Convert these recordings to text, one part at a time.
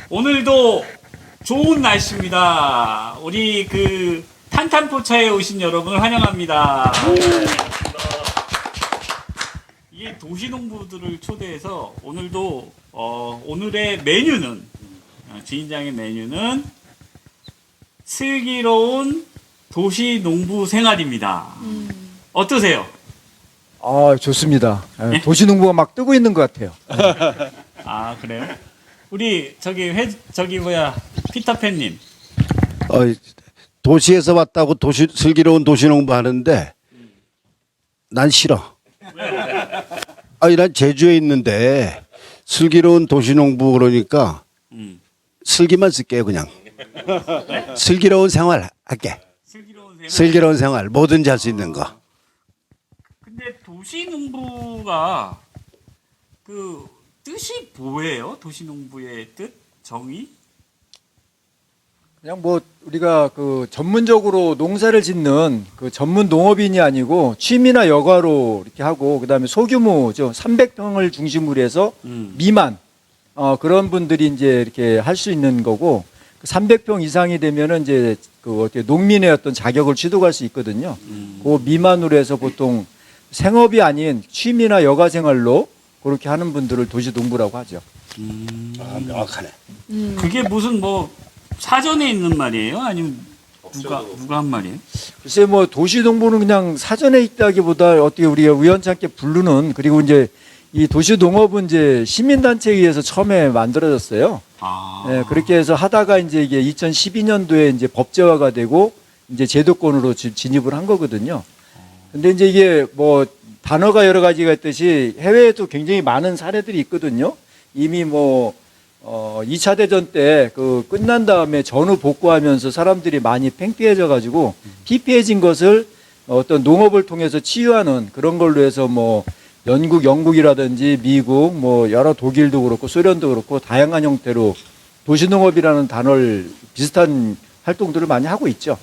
오늘도 좋은 날씨입니다. 우리 그 탄탄포차에 오신 여러분을 환영합니다. 이게 도시농부들을 초대해서 오늘도 오늘의 메뉴는 주인장의 메뉴는 슬기로운 도시농부 생활입니다. 어떠세요? 아, 좋습니다. 네? 도시농부가 막 뜨고 있는 것 같아요. 아 그래요? 우리 저기 피터팬님. 도시에서 왔다고 슬기로운 도시농부 하는데 난 싫어. 아니 난 제주에 있는데 슬기로운 도시농부 그러니까 슬기만 쓸게요 그냥. 슬기로운 생활 할게. 슬기로운 생활 뭐든지 할 수 있는 거. 근데 도시농부가 그 뜻이 뭐예요? 도시농부의 뜻? 정의? 그냥 뭐 우리가 그 전문적으로 농사를 짓는 그 전문 농업인이 아니고 취미나 여가로 이렇게 하고 그다음에 소규모죠. 300평을 중심으로 해서 미만 그런 분들이 이제 이렇게 할 수 있는 거고 300평 이상이 되면은 이제 그 어떻게 농민의 어떤 자격을 취득할 수 있거든요. 그 미만으로 해서 보통 생업이 아닌 취미나 여가 생활로 그렇게 하는 분들을 도시농부라고 하죠. 아, 명확하네. 그게 무슨 뭐 사전에 있는 말이에요? 아니면 누가 한 말이에요? 글쎄 뭐 도시농부는 그냥 사전에 있다기보다 어떻게 우리가 우연찮게 부르는 그리고 이제 이 도시농업은 이제 시민단체에 의해서 처음에 만들어졌어요. 네, 그렇게 해서 하다가 이제 이게 2012년도에 이제 법제화가 되고 이제 제도권으로 진입을 한 거거든요. 근데 이제 이게 뭐 단어가 여러 가지가 있듯이 해외에도 굉장히 많은 사례들이 있거든요. 이미 뭐 2차 대전 때 그 끝난 다음에 전후 복구하면서 사람들이 많이 팽피해져 가지고 피폐해진 것을 어떤 농업을 통해서 치유하는 그런 걸로 해서 뭐 영국이라든지 미국 뭐 여러 독일도 그렇고 소련도 그렇고 다양한 형태로 도시농업이라는 단어를 비슷한 활동들을 많이 하고 있죠.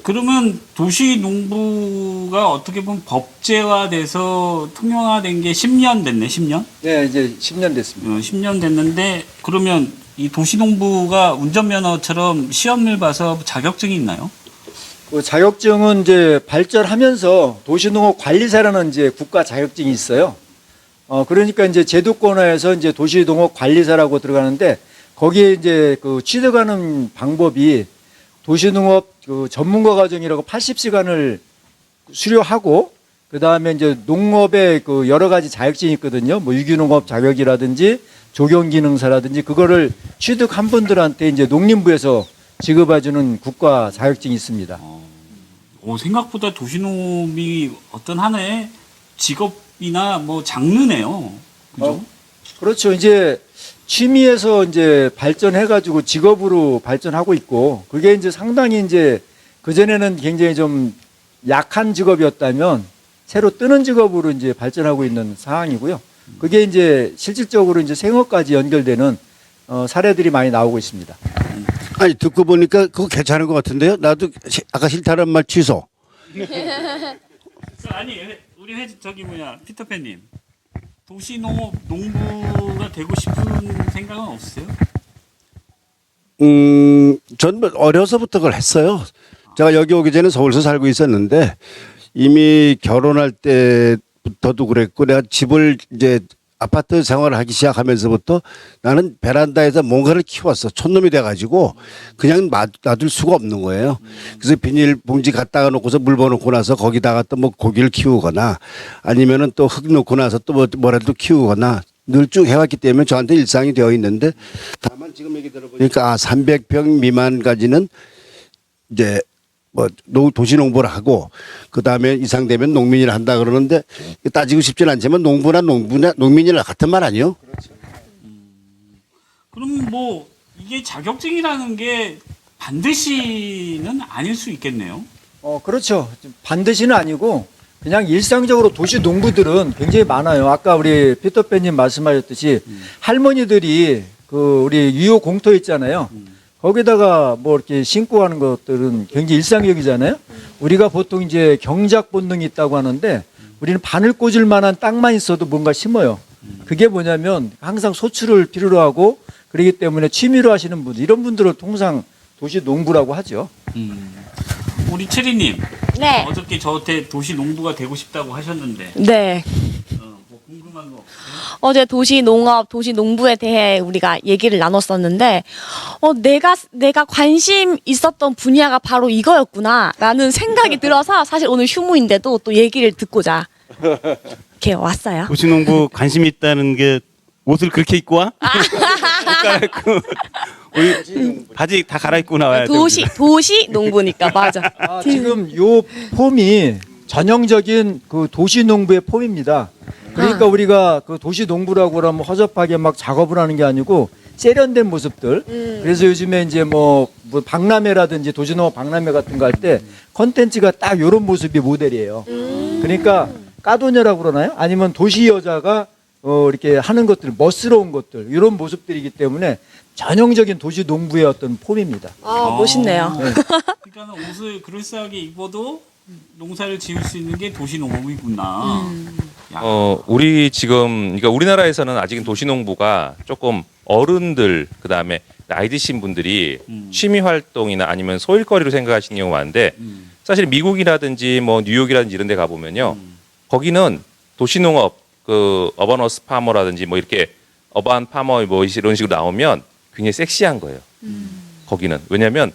그러면 도시농부가 어떻게 보면 법제화돼서 통용화된 게 10년 됐네, 10년? 네, 이제 10년 됐습니다. 10년 됐는데 그러면 이 도시농부가 운전면허처럼 시험을 봐서 자격증이 있나요? 그 자격증은 이제 발전하면서 도시농업 관리사라는 이제 국가 자격증이 있어요. 그러니까 이제 제도권화에서 이제 도시농업 관리사라고 들어가는데 거기에 이제 그 취득하는 방법이 도시농업 그 전문가 과정이라고 80시간을 수료하고 그 다음에 이제 농업의 그 여러 가지 자격증이 있거든요. 뭐 유기농업 자격이라든지 조경기능사라든지 그거를 취득한 분들한테 이제 농림부에서 지급해주는 국가 자격증이 있습니다. 생각보다 도시농업이 어떤 하나의 직업이나 뭐 장르네요. 그죠? 그렇죠. 이제 취미에서 이제 발전해가지고 직업으로 발전하고 있고 그게 이제 상당히 이제 그전에는 굉장히 좀 약한 직업이었다면 새로 뜨는 직업으로 이제 발전하고 있는 상황이고요. 그게 이제 실질적으로 이제 생업까지 연결되는 사례들이 많이 나오고 있습니다. 아니 듣고 보니까 그거 괜찮은 것 같은데요. 나도 아까 싫다는 말 취소. 아니 우리 피터팬님 도시농업 농부가 되고 싶은 생각은 없으세요? 전 어려서부터 그걸 했어요. 제가 여기 오기 전에 서울서 살고 있었는데 이미 결혼할 때부터도 그랬고 내가 집을 이제 아파트 생활을 하기 시작하면서부터 나는 베란다에서 뭔가를 키웠어. 촌놈이 돼가지고 그냥 놔둘 수가 없는 거예요. 그래서 비닐봉지 갖다가 놓고서 물 부어놓고 나서 거기다가 또 뭐 고기를 키우거나 아니면은 또 흙 놓고 나서 또 뭐라도 키우거나 늘 쭉 해왔기 때문에 저한테 일상이 되어 있는데 다만 지금 얘기 들어보니까 300평 미만까지는 이제 뭐 도시농부를 하고 그 다음에 이상 되면 농민을 한다 그러는데 따지고 싶진 않지만 농부나 농민이나 같은 말 아니요? 그렇죠. 그럼 뭐 이게 자격증이라는 게 반드시는 아닐 수 있겠네요. 그렇죠. 반드시는 아니고 그냥 일상적으로 도시 농부들은 굉장히 많아요. 아까 우리 피터팬님 말씀하셨듯이 할머니들이 그 우리 유효 공터 있잖아요. 거기다가 뭐 이렇게 심고 하는 것들은 굉장히 일상적이잖아요. 우리가 보통 이제 경작 본능이 있다고 하는데 우리는 바늘 꽂을 만한 땅만 있어도 뭔가 심어요. 그게 뭐냐면 항상 소출을 필요로 하고 그렇기 때문에 취미로 하시는 분들 이런 분들을 통상 도시 농부라고 하죠. 우리 체리님 네. 어저께 저한테 도시 농부가 되고 싶다고 하셨는데 네. 뭐 궁금한 거 없어요? 어제 도시 농업, 도시 농부에 대해 우리가 얘기를 나눴었는데, 내가 관심 있었던 분야가 바로 이거였구나라는 생각이 들어서 사실 오늘 휴무인데도 또 얘기를 듣고자 이렇게 왔어요. 도시농부 관심 있다는 게 옷을 그렇게 입고 와? 옷 갈아입고 우리 바지 다 갈아입고 나와야 돼. 도시 농부니까 맞아. 지금 요 폼이 전형적인 그 도시 농부의 폼입니다. 그러니까 우리가 그 도시 농부라고 하면 허접하게 막 작업을 하는 게 아니고 세련된 모습들. 그래서 요즘에 이제 뭐 박람회라든지 도시농업 박람회 같은 거 할 때 컨텐츠가 딱 요런 모습이 모델이에요. 그러니까 까도녀라고 그러나요? 아니면 도시 여자가 이렇게 하는 것들, 멋스러운 것들 이런 모습들이기 때문에 전형적인 도시 농부의 어떤 폼입니다. 멋있네요. 그러니까 옷을 그럴싸하게 입어도 농사를 지을 수 있는 게 도시 농업이구나. 야. 우리 지금 그러니까 우리나라에서는 아직은 도시농부가 조금 어른들 그다음에 나이 드신 분들이 취미 활동이나 아니면 소일거리로 생각하시는 경우가 많은데 사실 미국이라든지 뭐 뉴욕이라든지 이런 데 가 보면요. 거기는 도시농업 그 어바너스 파머라든지 뭐 이렇게 어반 파머 뭐 이런 식으로 나오면 굉장히 섹시한 거예요. 거기는 왜냐하면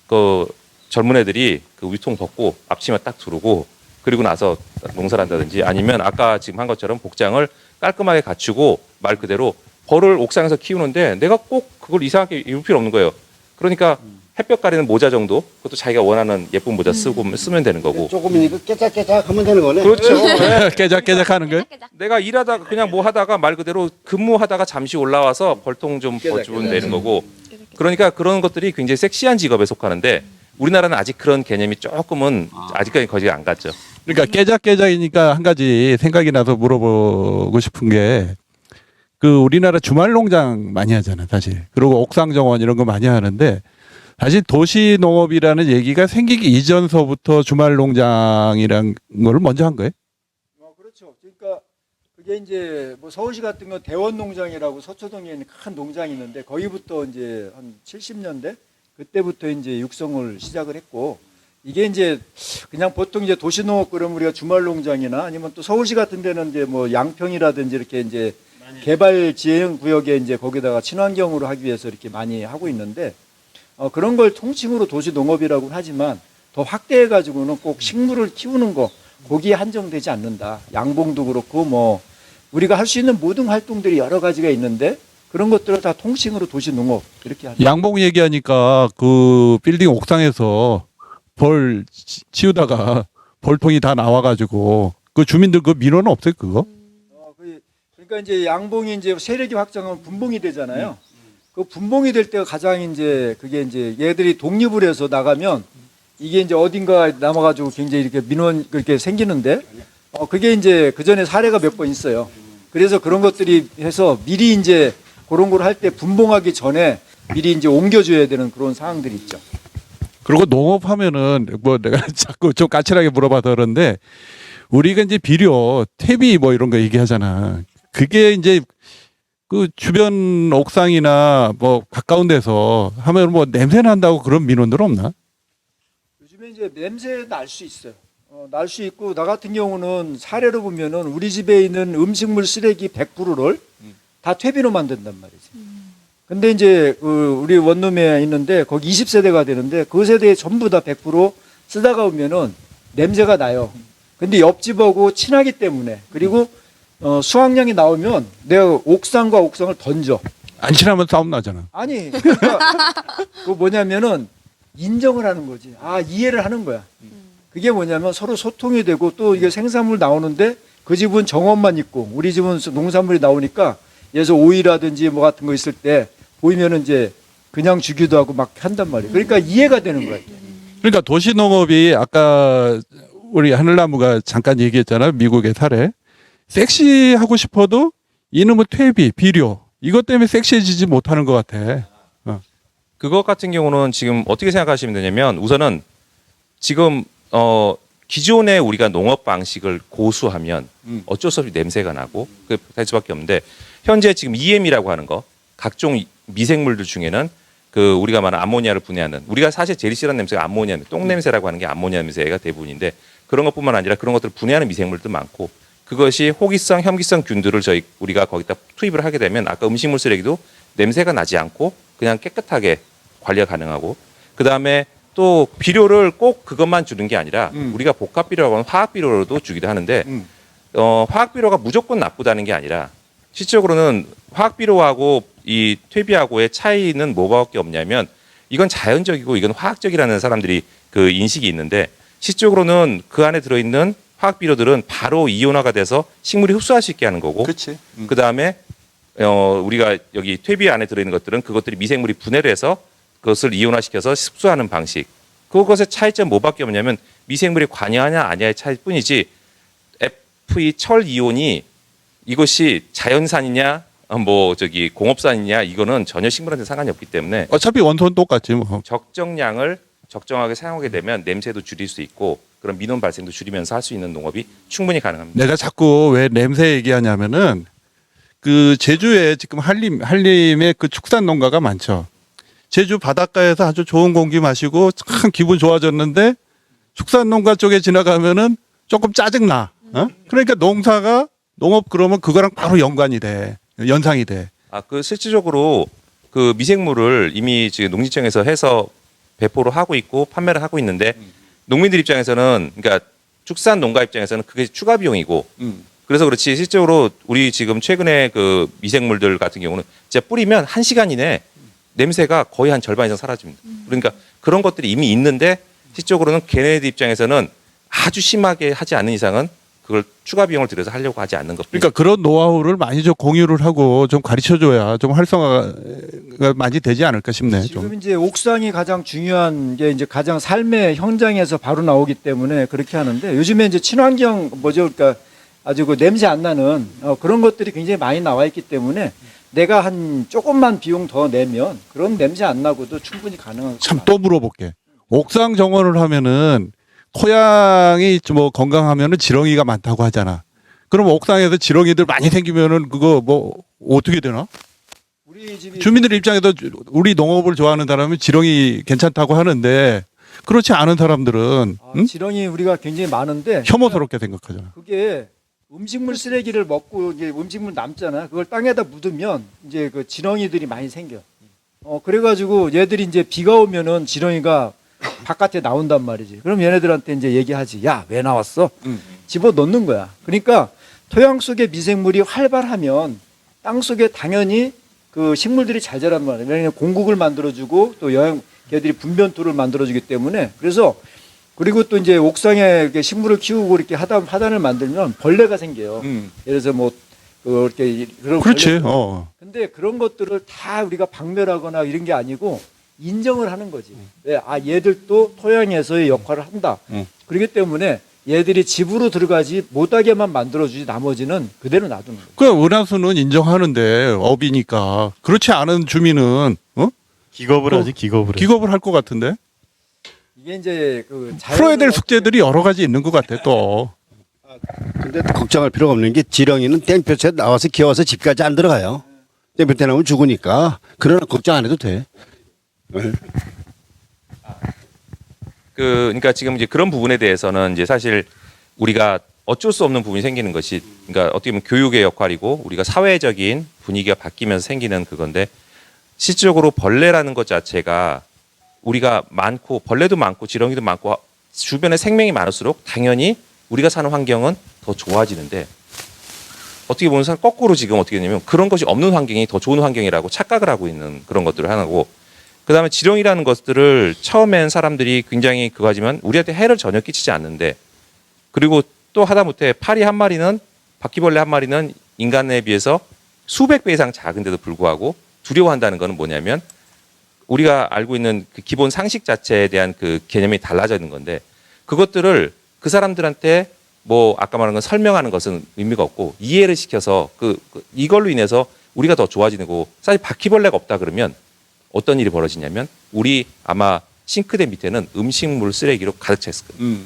그 젊은 애들이 그 위통 벗고 앞치마 딱 두르고 그리고 나서 농사를 한다든지 아니면 아까 지금 한 것처럼 복장을 깔끔하게 갖추고 말 그대로 벌을 옥상에서 키우는데 내가 꼭 그걸 이상하게 입을 필요 없는 거예요. 그러니까 햇볕 가리는 모자 정도 그것도 자기가 원하는 예쁜 모자 쓰면 되는 거고. 조금이니까 깨작깨작 하면 되는 거네. 그렇죠. 네. 깨작깨작 하는 거예요? 내가 일하다가 그냥 뭐 하다가 말 그대로 근무하다가 잠시 올라와서 벌통 좀 벗주면 되는 거고. 그러니까 그런 것들이 굉장히 섹시한 직업에 속하는데 우리나라는 아직 그런 개념이 조금은 아직까지 거기 안 갔죠. 그러니까 깨작깨작이니까 한 가지 생각이 나서 물어보고 싶은 게 그 우리나라 주말 농장 많이 하잖아 사실. 그리고 옥상 정원 이런 거 많이 하는데 사실 도시 농업이라는 얘기가 생기기 이전서부터 주말 농장이란 걸 먼저 한 거예요? 그렇죠. 그러니까 그게 이제 뭐 서울시 같은 건 대원농장이라고 서초동에 있는 큰 농장이 있는데 거기부터 이제 한 70년대 그때부터 이제 육성을 시작을 했고 이게 이제 그냥 보통 이제 도시농업 그러면 우리가 주말농장이나 아니면 또 서울시 같은 데는 이제 뭐 양평이라든지 이렇게 이제 개발 지형 구역에 이제 거기다가 친환경으로 하기 위해서 이렇게 많이 하고 있는데 그런 걸 통칭으로 도시농업이라고 하지만 더 확대해 가지고는 꼭 식물을 키우는 거 거기에 한정되지 않는다. 양봉도 그렇고 뭐 우리가 할 수 있는 모든 활동들이 여러 가지가 있는데 그런 것들을 다 통칭으로 도시농업 이렇게 하죠. 양봉 얘기하니까 그 빌딩 옥상에서 벌 치우다가 벌통이 다 나와가지고 그 주민들 그 민원은 없어요 그거? 그러니까 이제 양봉이 이제 세력이 확장하면 분봉이 되잖아요. 그 분봉이 될 때가 가장 이제 그게 이제 얘들이 독립을 해서 나가면 이게 이제 어딘가 남아가지고 굉장히 이렇게 민원 그렇게 생기는데 그게 이제 그 전에 사례가 몇 번 있어요. 그래서 그런 것들이 해서 미리 이제 그런 걸 할 때 분봉하기 전에 미리 이제 옮겨줘야 되는 그런 상황들이 있죠. 그리고 농업하면은 뭐 내가 자꾸 좀 까칠하게 물어봐서 그런데 우리가 이제 비료, 퇴비 뭐 이런 거 얘기하잖아. 그게 이제 그 주변 옥상이나 뭐 가까운 데서 하면 뭐 냄새 난다고 그런 민원들 없나? 요즘에 이제 냄새 날 수 있어요. 날 수 있고 나 같은 경우는 사례로 보면은 우리 집에 있는 음식물 쓰레기 100%를 다 퇴비로 만든단 말이지. 근데 이제 그 우리 원룸에 있는데 거기 20세대가 되는데 그 세대에 전부 다 100% 쓰다가 오면은 냄새가 나요. 근데 옆집하고 친하기 때문에 그리고 수확량이 나오면 내가 옥상과 옥상을 던져. 안 친하면 싸움 나잖아. 아니 그러니까 그 뭐냐면은 인정을 하는 거지. 이해를 하는 거야. 그게 뭐냐면 서로 소통이 되고 또 이게 생산물 나오는데 그 집은 정원만 있고 우리 집은 농산물이 나오니까 예서 오이라든지 뭐 같은 거 있을 때 보이면은 이제 그냥 주기도 하고 막 한단 말이에요. 그러니까 이해가 되는 거야. 그러니까 도시농업이 아까 우리 하늘나무가 잠깐 얘기했잖아요. 미국의 사례. 섹시하고 싶어도 이놈의 퇴비, 비료 이것 때문에 섹시해지지 못하는 것 같아. 그것 같은 경우는 지금 어떻게 생각하시면 되냐면 우선은 지금 기존에 우리가 농업 방식을 고수하면 어쩔 수 없이 냄새가 나고 그럴 수밖에 없는데 현재 지금 EM이라고 하는 거 각종 미생물들 중에는 그 우리가 말하는 암모니아를 분해하는 우리가 사실 제일 싫어하는 냄새가 암모니아, 똥 냄새라고 하는 게 암모니아 냄새가 대부분인데 그런 것뿐만 아니라 그런 것들을 분해하는 미생물도 많고 그것이 호기성, 혐기성 균들을 우리가 거기다 투입을 하게 되면 아까 음식물 쓰레기도 냄새가 나지 않고 그냥 깨끗하게 관리가 가능하고 그 다음에 또 비료를 꼭 그것만 주는 게 아니라 우리가 복합 비료라고 하는 화학 비료로도 주기도 하는데 화학 비료가 무조건 나쁘다는 게 아니라 실질적으로는 화학 비료하고 이 퇴비하고의 차이는 뭐밖에 없냐면 이건 자연적이고 이건 화학적이라는 사람들이 그 인식이 있는데 실질적으로는 그 안에 들어있는 화학 비료들은 바로 이온화가 돼서 식물이 흡수할 수 있게 하는 거고 그렇지. 그 다음에 우리가 여기 퇴비 안에 들어있는 것들은 그것들이 미생물이 분해를 해서 그것을 이온화시켜서 흡수하는 방식. 그것의 차이점 뭐밖에 없냐면 미생물이 관여하냐 아니냐의 차이일 뿐이지 Fe 철 이온이 이것이 자연산이냐 뭐 저기 공업산이냐 이거는 전혀 식물한테 상관이 없기 때문에 어차피 원소는 똑같지 뭐. 적정량을 적정하게 사용하게 되면 냄새도 줄일 수 있고 그런 민원 발생도 줄이면서 할 수 있는 농업이 충분히 가능합니다. 내가 자꾸 왜 냄새 얘기하냐면은 그 제주에 지금 한림에 그 축산 농가가 많죠. 제주 바닷가에서 아주 좋은 공기 마시고 참 기분 좋아졌는데 축산 농가 쪽에 지나가면은 조금 짜증나. 그러니까 농업 그러면 그거랑 바로 연관이 돼. 연상이 돼. 그 실질적으로 그 미생물을 이미 지금 농지청에서 해서 배포를 하고 있고 판매를 하고 있는데 농민들 입장에서는 그러니까 축산 농가 입장에서는 그게 추가 비용이고 그래서 그렇지 실제로 우리 지금 최근에 그 미생물들 같은 경우는 진짜 뿌리면 1시간 이내 냄새가 거의 한 절반 이상 사라집니다. 그러니까 그런 것들이 이미 있는데 실질적으로는 걔네들 입장에서는 아주 심하게 하지 않는 이상은 그걸 추가 비용을 들여서 하려고 하지 않는 것. 그러니까 그런 노하우를 많이 좀 공유를 하고 좀 가르쳐줘야 좀 활성화가 많이 되지 않을까 싶네. 지금 좀. 이제 옥상이 가장 중요한 게 이제 가장 삶의 현장에서 바로 나오기 때문에 그렇게 하는데 요즘에 이제 친환경 뭐죠? 그러니까 아주 그 냄새 안 나는 그런 것들이 굉장히 많이 나와 있기 때문에 내가 한 조금만 비용 더 내면 그런 냄새 안 나고도 충분히 가능한. 참 또 물어볼게. 옥상 정원을 하면은 토양이 뭐 건강하면은 지렁이가 많다고 하잖아. 그럼 옥상에서 지렁이들 많이 생기면은 그거 뭐 어떻게 되나? 우리 집이 주민들 입장에서 우리 농업을 좋아하는 사람은 지렁이 괜찮다고 하는데 그렇지 않은 사람들은 응? 지렁이 우리가 굉장히 많은데 혐오스럽게 생각하잖아. 그게 음식물 쓰레기를 먹고 이제 음식물 남잖아. 그걸 땅에다 묻으면 이제 그 지렁이들이 많이 생겨. 그래가지고 얘들이 이제 비가 오면은 지렁이가 바깥에 나온단 말이지. 그럼 얘네들한테 이제 얘기하지. 야, 왜 나왔어? 집어 넣는 거야. 그러니까 토양 속에 미생물이 활발하면 땅 속에 당연히 그 식물들이 잘 자란 말이야. 왜냐하면 공국을 만들어주고 또 걔들이 분변토를 만들어주기 때문에 그래서 그리고 또 이제 옥상에 이렇게 식물을 키우고 이렇게 하단을 만들면 벌레가 생겨요. 예를 들어서 뭐 그렇게 그런 그렇지. 벌레. 근데 그런 것들을 다 우리가 박멸하거나 이런 게 아니고 인정을 하는 거지. 왜? 얘들도 토양에서의 역할을 한다. 그렇기 때문에 얘들이 집으로 들어가지 못하게만 만들어주지 나머지는 그대로 놔두는 거예요. 그 은하수는 인정하는데 업이니까 그렇지 않은 주민은 기겁을 하지 기겁을. 기겁을 할 것 같은데 이게 이제 그 풀어야 될 숙제들이 여러 가지 있는 것 같아 또. 근데 걱정할 필요가 없는 게 지렁이는 땡볕에 나와서 기어와서 집까지 안 들어가요. 땡볕에 나오면 죽으니까. 그러나 걱정 안 해도 돼. 그러니까 지금 이제 그런 부분에 대해서는 이제 사실 우리가 어쩔 수 없는 부분이 생기는 것이 그러니까 어떻게 보면 교육의 역할이고 우리가 사회적인 분위기가 바뀌면서 생기는 그건데 실질적으로 벌레라는 것 자체가 우리가 많고 벌레도 많고 지렁이도 많고 주변에 생명이 많을수록 당연히 우리가 사는 환경은 더 좋아지는데 어떻게 보면 거꾸로 지금 어떻게 되냐면 그런 것이 없는 환경이 더 좋은 환경이라고 착각을 하고 있는 그런 것들을 하는 거고 그다음에 지렁이라는 것들을 처음엔 사람들이 굉장히 그거 하지만 우리한테 해를 전혀 끼치지 않는데 그리고 또 하다못해 파리 한 마리는 바퀴벌레 한 마리는 인간에 비해서 수백 배 이상 작은데도 불구하고 두려워한다는 것은 뭐냐면 우리가 알고 있는 그 기본 상식 자체에 대한 그 개념이 달라져 있는 건데 그것들을 그 사람들한테 뭐 아까 말한 건 설명하는 것은 의미가 없고 이해를 시켜서 이걸로 인해서 우리가 더 좋아지는 거고 사실 바퀴벌레가 없다 그러면 어떤 일이 벌어지냐면 우리 아마 싱크대 밑에는 음식물 쓰레기로 가득 찼을 거예요.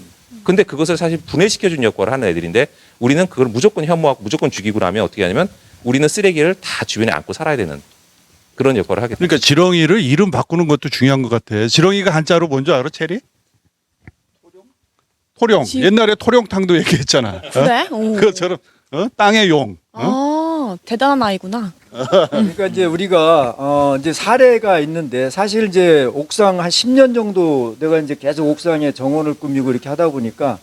근데 그것을 사실 분해시켜준 역할을 하는 애들인데 우리는 그걸 무조건 혐오하고 무조건 죽이고 나면 어떻게 하냐면 우리는 쓰레기를 다 주변에 안고 살아야 되는 그런 역할을 하게 됩니다. 그러니까 지렁이를 이름 바꾸는 것도 중요한 것 같아. 지렁이가 한자로 뭔지 알아, 체리? 토룡. 옛날에 토룡탕도 얘기했잖아. 어? 그래? 오. 그것처럼 땅의 용. 대단한 아이구나. 그러니까 이제 우리가 이제 사례가 있는데 사실 이제 옥상 한 10년 정도 내가 이제 계속 옥상에 정원을 꾸미고 이렇게 하다 보니까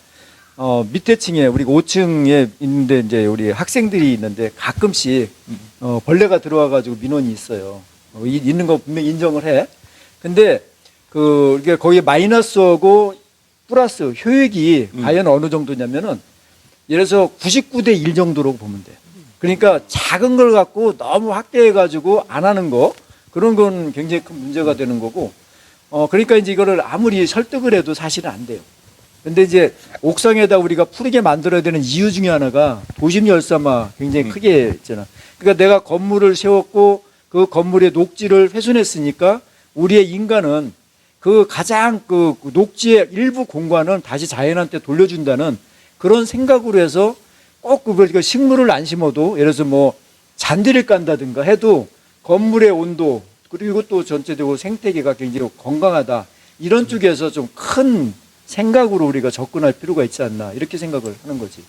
밑에 층에 우리가 5층에 있는데 이제 우리 학생들이 있는데 가끔씩 벌레가 들어와 가지고 민원이 있어요. 있는 거 분명히 인정을 해. 근데 이게 거기에 마이너스하고 플러스 효익이 과연 어느 정도냐면은 예를 들어서 99대 1 정도로 보면 돼. 그러니까 작은 걸 갖고 너무 확대해 가지고 안 하는 거 그런 건 굉장히 큰 문제가 되는 거고 그러니까 이제 이거를 아무리 설득을 해도 사실은 안 돼요. 근데 이제 옥상에다 우리가 푸르게 만들어야 되는 이유 중에 하나가 도심 열사마 굉장히 크게 있잖아. 그러니까 내가 건물을 세웠고 그 건물의 녹지를 훼손했으니까 우리의 인간은 그 가장 그 녹지의 일부 공간을 다시 자연한테 돌려준다는 그런 생각으로 해서 꼭 그걸 식물을 안 심어도 예를 들어서 뭐 잔디를 깐다든가 해도 건물의 온도 그리고 또 전체적으로 생태계가 굉장히 건강하다 이런 쪽에서 좀 큰 생각으로 우리가 접근할 필요가 있지 않나 이렇게 생각을 하는 거지.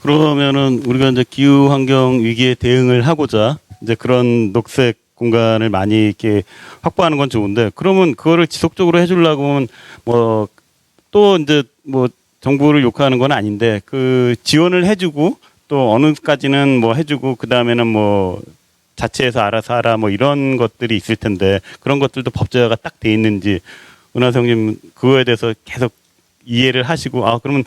그러면은 우리가 이제 기후 환경 위기에 대응을 하고자 이제 그런 녹색 공간을 많이 이렇게 확보하는 건 좋은데 그러면 그거를 지속적으로 해주려고 하면 뭐 또 이제 뭐 정부를 욕하는 건 아닌데 그 지원을 해주고 또 어느까지는 뭐 해주고 그 다음에는 뭐 자체에서 알아서 하라 뭐 이런 것들이 있을 텐데 그런 것들도 법제화가 딱 돼 있는지 은하성님 그거에 대해서 계속 이해를 하시고 그러면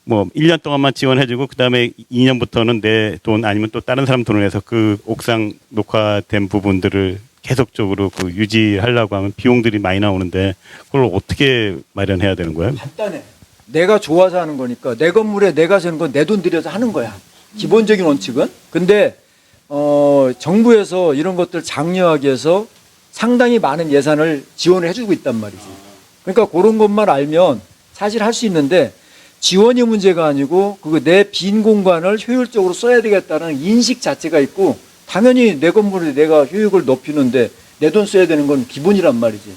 뭐 1년 동안만 지원해주고 그 다음에 2년부터는 내 돈 아니면 또 다른 사람 돈을 내서 그 옥상 녹화된 부분들을 계속적으로 그 유지하려고 하면 비용들이 많이 나오는데 그걸 어떻게 마련해야 되는 거예요? 간단해. 내가 좋아서 하는 거니까 내 건물에 내가 세는 건 내 돈 들여서 하는 거야. 기본적인 원칙은. 근데 정부에서 이런 것들 장려하기 위해서 상당히 많은 예산을 지원을 해주고 있단 말이지. 그러니까 그런 것만 알면 사실 할 수 있는데 지원이 문제가 아니고 그거 내 빈 공간을 효율적으로 써야 되겠다는 인식 자체가 있고 당연히 내 건물에 내가 효율을 높이는데 내 돈 써야 되는 건 기본이란 말이지.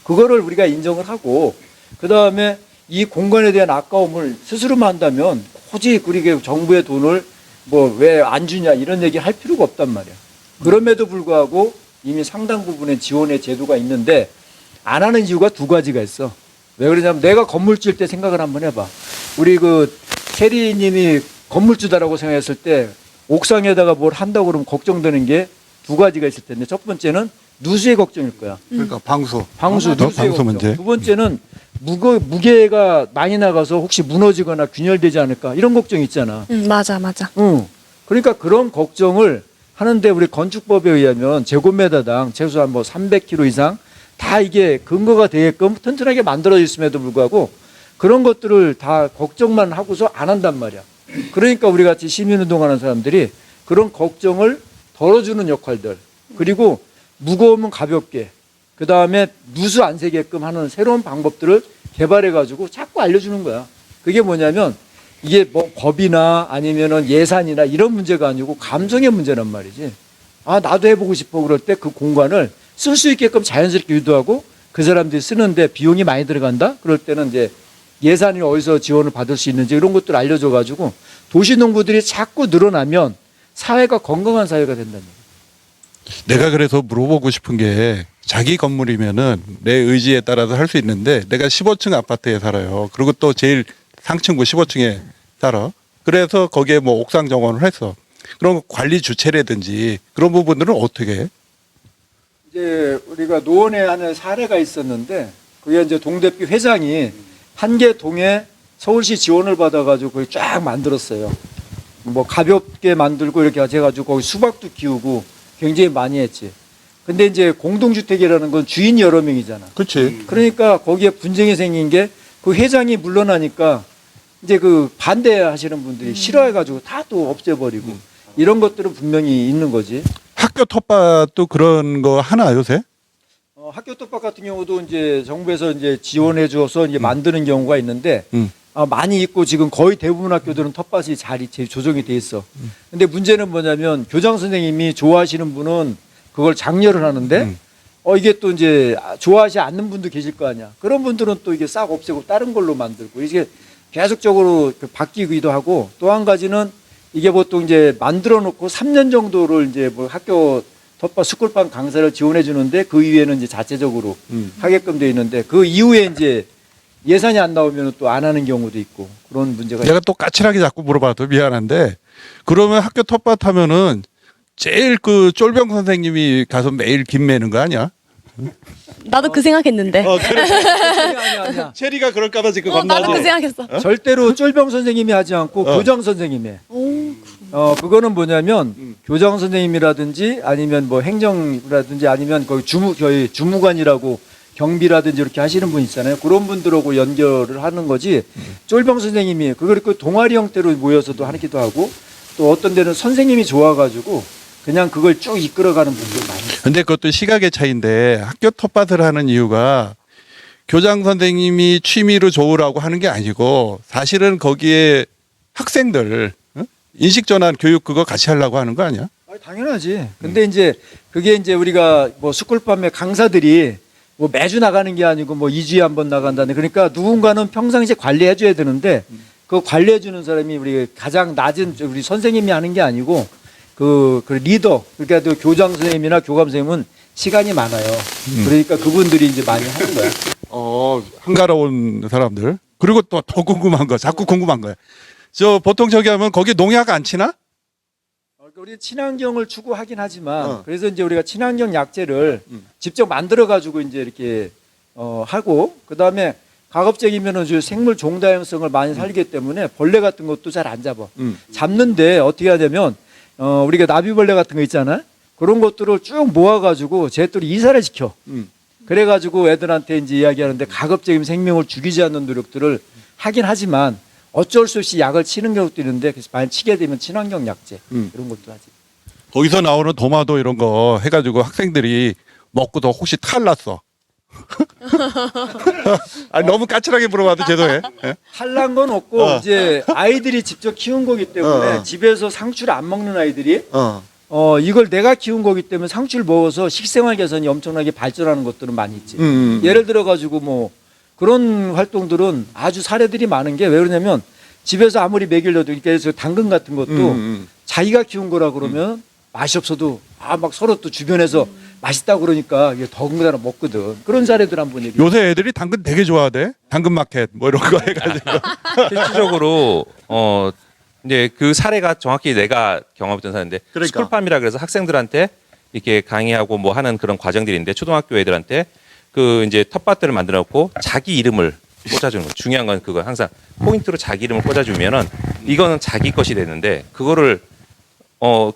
그거를 우리가 인정을 하고 그 다음에 이 공간에 대한 아까움을 스스로만 한다면 굳이 그렇게 정부의 돈을 뭐 왜 안 주냐 이런 얘기 할 필요가 없단 말이야. 그럼에도 불구하고 이미 상당 부분의 지원의 제도가 있는데 안 하는 이유가 두 가지가 있어. 왜 그러냐면 내가 건물 지을 때 생각을 한번 해봐. 우리 체리님이 건물주다라고 생각했을 때 옥상에다가 뭘 한다고 그러면 걱정되는 게 두 가지가 있을 텐데 첫 번째는 누수의 걱정일 거야. 그러니까 방수 누수의 방수 걱정. 문제. 두 번째는 무게가 많이 나가서 혹시 무너지거나 균열되지 않을까 이런 걱정이 있잖아. 맞아. 그러니까 그런 걱정을 하는데 우리 건축법에 의하면 제곱미터당 최소한 뭐 300kg 이상 다 이게 근거가 되게끔 튼튼하게 만들어져 있음에도 불구하고 그런 것들을 다 걱정만 하고서 안 한단 말이야. 그러니까 우리 같이 시민운동하는 사람들이 그런 걱정을 덜어주는 역할들 그리고 무거우면 가볍게 그 다음에 누수 안 새게끔 하는 새로운 방법들을 개발해가지고 자꾸 알려주는 거야. 그게 뭐냐면 이게 뭐 법이나 아니면은 예산이나 이런 문제가 아니고 감성의 문제란 말이지. 나도 해보고 싶어 그럴 때 그 공간을 쓸 수 있게끔 자연스럽게 유도하고 그 사람들이 쓰는데 비용이 많이 들어간다? 그럴 때는 이제 예산이 어디서 지원을 받을 수 있는지 이런 것들을 알려줘가지고 도시농부들이 자꾸 늘어나면 사회가 건강한 사회가 된다는 얘기예요. 내가 그래서 물어보고 싶은 게 자기 건물이면은 내 의지에 따라서 할 수 있는데 내가 15층 아파트에 살아요. 그리고 또 제일 상층부 15층에 살아. 그래서 거기에 뭐 옥상 정원을 했어. 그럼 관리 주체라든지 그런 부분들은 어떻게 해? 이제 우리가 노원에 하는 사례가 있었는데 그게 이제 동대표 회장이 한 개 동에 서울시 지원을 받아가지고 그걸 쫙 만들었어요. 뭐 가볍게 만들고 이렇게 해가지고 거기 수박도 키우고 굉장히 많이 했지. 근데 이제 공동주택이라는 건 주인이 여러 명이잖아. 그렇지. 그러니까 거기에 분쟁이 생긴 게 그 회장이 물러나니까 이제 그 반대하시는 분들이 싫어해가지고 다 또 없애버리고 이런 것들은 분명히 있는 거지. 학교 텃밭도 그런 거 하나 요새? 학교 텃밭 같은 경우도 이제 정부에서 이제 지원해 주어서 이제 만드는 경우가 있는데 많이 있고 지금 거의 대부분 학교들은 텃밭이 잘 조정이 돼 있어. 근데 문제는 뭐냐면 교장 선생님이 좋아하시는 분은 그걸 장려를 하는데 이게 또 이제 좋아하지 않는 분도 계실 거 아니야. 그런 분들은 또 이게 싹 없애고 다른 걸로 만들고 이게 계속적으로 바뀌기도 하고 또 한 가지는 이게 보통 이제 만들어 놓고 3년 정도를 이제 뭐 학교 텃밭 스쿨팜 강사를 지원해 주는데 그 이후에는 이제 자체적으로 하게끔 돼 있는데 그 이후에 이제 예산이 안 나오면 또 안 하는 경우도 있고 그런 문제가 내가 또 까칠하게 자꾸 물어봐도 미안한데 그러면 학교 텃밭 하면은 제일 그 쫄병 선생님이 가서 매일 김 매는 거 아니야? 나도 그 생각했는데. 아니야. 체리가 그럴까봐 지금 나도 그 생각했어. 절대로 쫄병 선생님이 하지 않고 교장 선생님이 해. 그거는 뭐냐면 교장 선생님이라든지 아니면 뭐 행정이라든지 아니면 거기 저희 주무관이라고 경비라든지 이렇게 하시는 분 있잖아요. 그런 분들하고 연결을 하는 거지. 쫄병 선생님이 그걸 그 동아리 형태로 모여서도 하기도 하고 또 어떤 데는 선생님이 좋아가지고 그냥 그걸 쭉 이끌어가는 분들 많이 있어요. 근데 그것도 시각의 차이인데 학교 텃밭을 하는 이유가 교장 선생님이 취미로 좋으라고 하는 게 아니고 사실은 거기에 학생들 인식 전환 교육 그거 같이 하려고 하는 거 아니야? 당연하지. 근데 이제 그게 이제 우리가 뭐 스쿨팜의 강사들이 뭐 매주 나가는 게 아니고 뭐 2주에 한 번 나간다는 그러니까 누군가는 평상시에 관리해 줘야 되는데 그 관리해 주는 사람이 우리 가장 낮은 우리 선생님이 하는 게 아니고 그 리더 그러니까 그 교장 선생님이나 교감 선생님은 시간이 많아요. 그러니까 그분들이 이제 많이 하는 거야. 한가로운 사람들. 그리고 또 더 궁금한 거, 자꾸 궁금한 거야. 저 보통 저기 하면 거기 농약 안 치나? 우리 친환경을 추구하긴 하지만 그래서 이제 우리가 친환경 약재를 직접 만들어 가지고 이제 이렇게 하고 그다음에 가급적이면은 생물 종다양성을 많이 살리기 때문에 벌레 같은 것도 잘 안 잡아. 잡는데 어떻게 하냐면 우리가 나비벌레 같은 거 있잖아. 그런 것들을 쭉 모아 가지고 쟤들이 이사를 시켜. 그래 가지고 애들한테 이제 이야기하는데 가급적이면 생명을 죽이지 않는 노력들을 하긴 하지만 어쩔 수 없이 약을 치는 경우도 있는데 그래서 만약 치게 되면 친환경 약재 이런 것도 하지. 거기서 나오는 도마도 이런 거 해가지고 학생들이 먹고도 혹시 탈 났어. 아니, 너무 까칠하게 물어봐도 죄송해. 예? 탈난 건 없고 이제 아이들이 직접 키운 거기 때문에 집에서 상추를 안 먹는 아이들이 이걸 내가 키운 거기 때문에 상추를 먹어서 식생활 개선이 엄청나게 발전하는 것들은 많이 있지. 예를 들어 가지고 뭐 그런 활동들은 아주 사례들이 많은 게 왜 그러냐면 집에서 아무리 먹이려도 그래서 당근 같은 것도 자기가 키운 거라 그러면 맛이 없어도 막 서로 또 주변에서 맛있다고 그러니까 이게 더군다나 먹거든. 그런 사례들 한번 얘기해. 요새 애들이 당근 되게 좋아하대. 당근 마켓 뭐 이런 거 해가지고. 실질적으로 이제 그 사례가 정확히 내가 경험했던 사례인데 그러니까. 스쿨팜이라 그래서 학생들한테 이렇게 강의하고 뭐 하는 그런 과정들인데 초등학교 애들한테 그 이제 텃밭들을 만들어 놓고 자기 이름을 꽂아주는 거. 중요한 건 그거 항상 포인트로 자기 이름을 꽂아주면은 이거는 자기 것이 되는데 그거를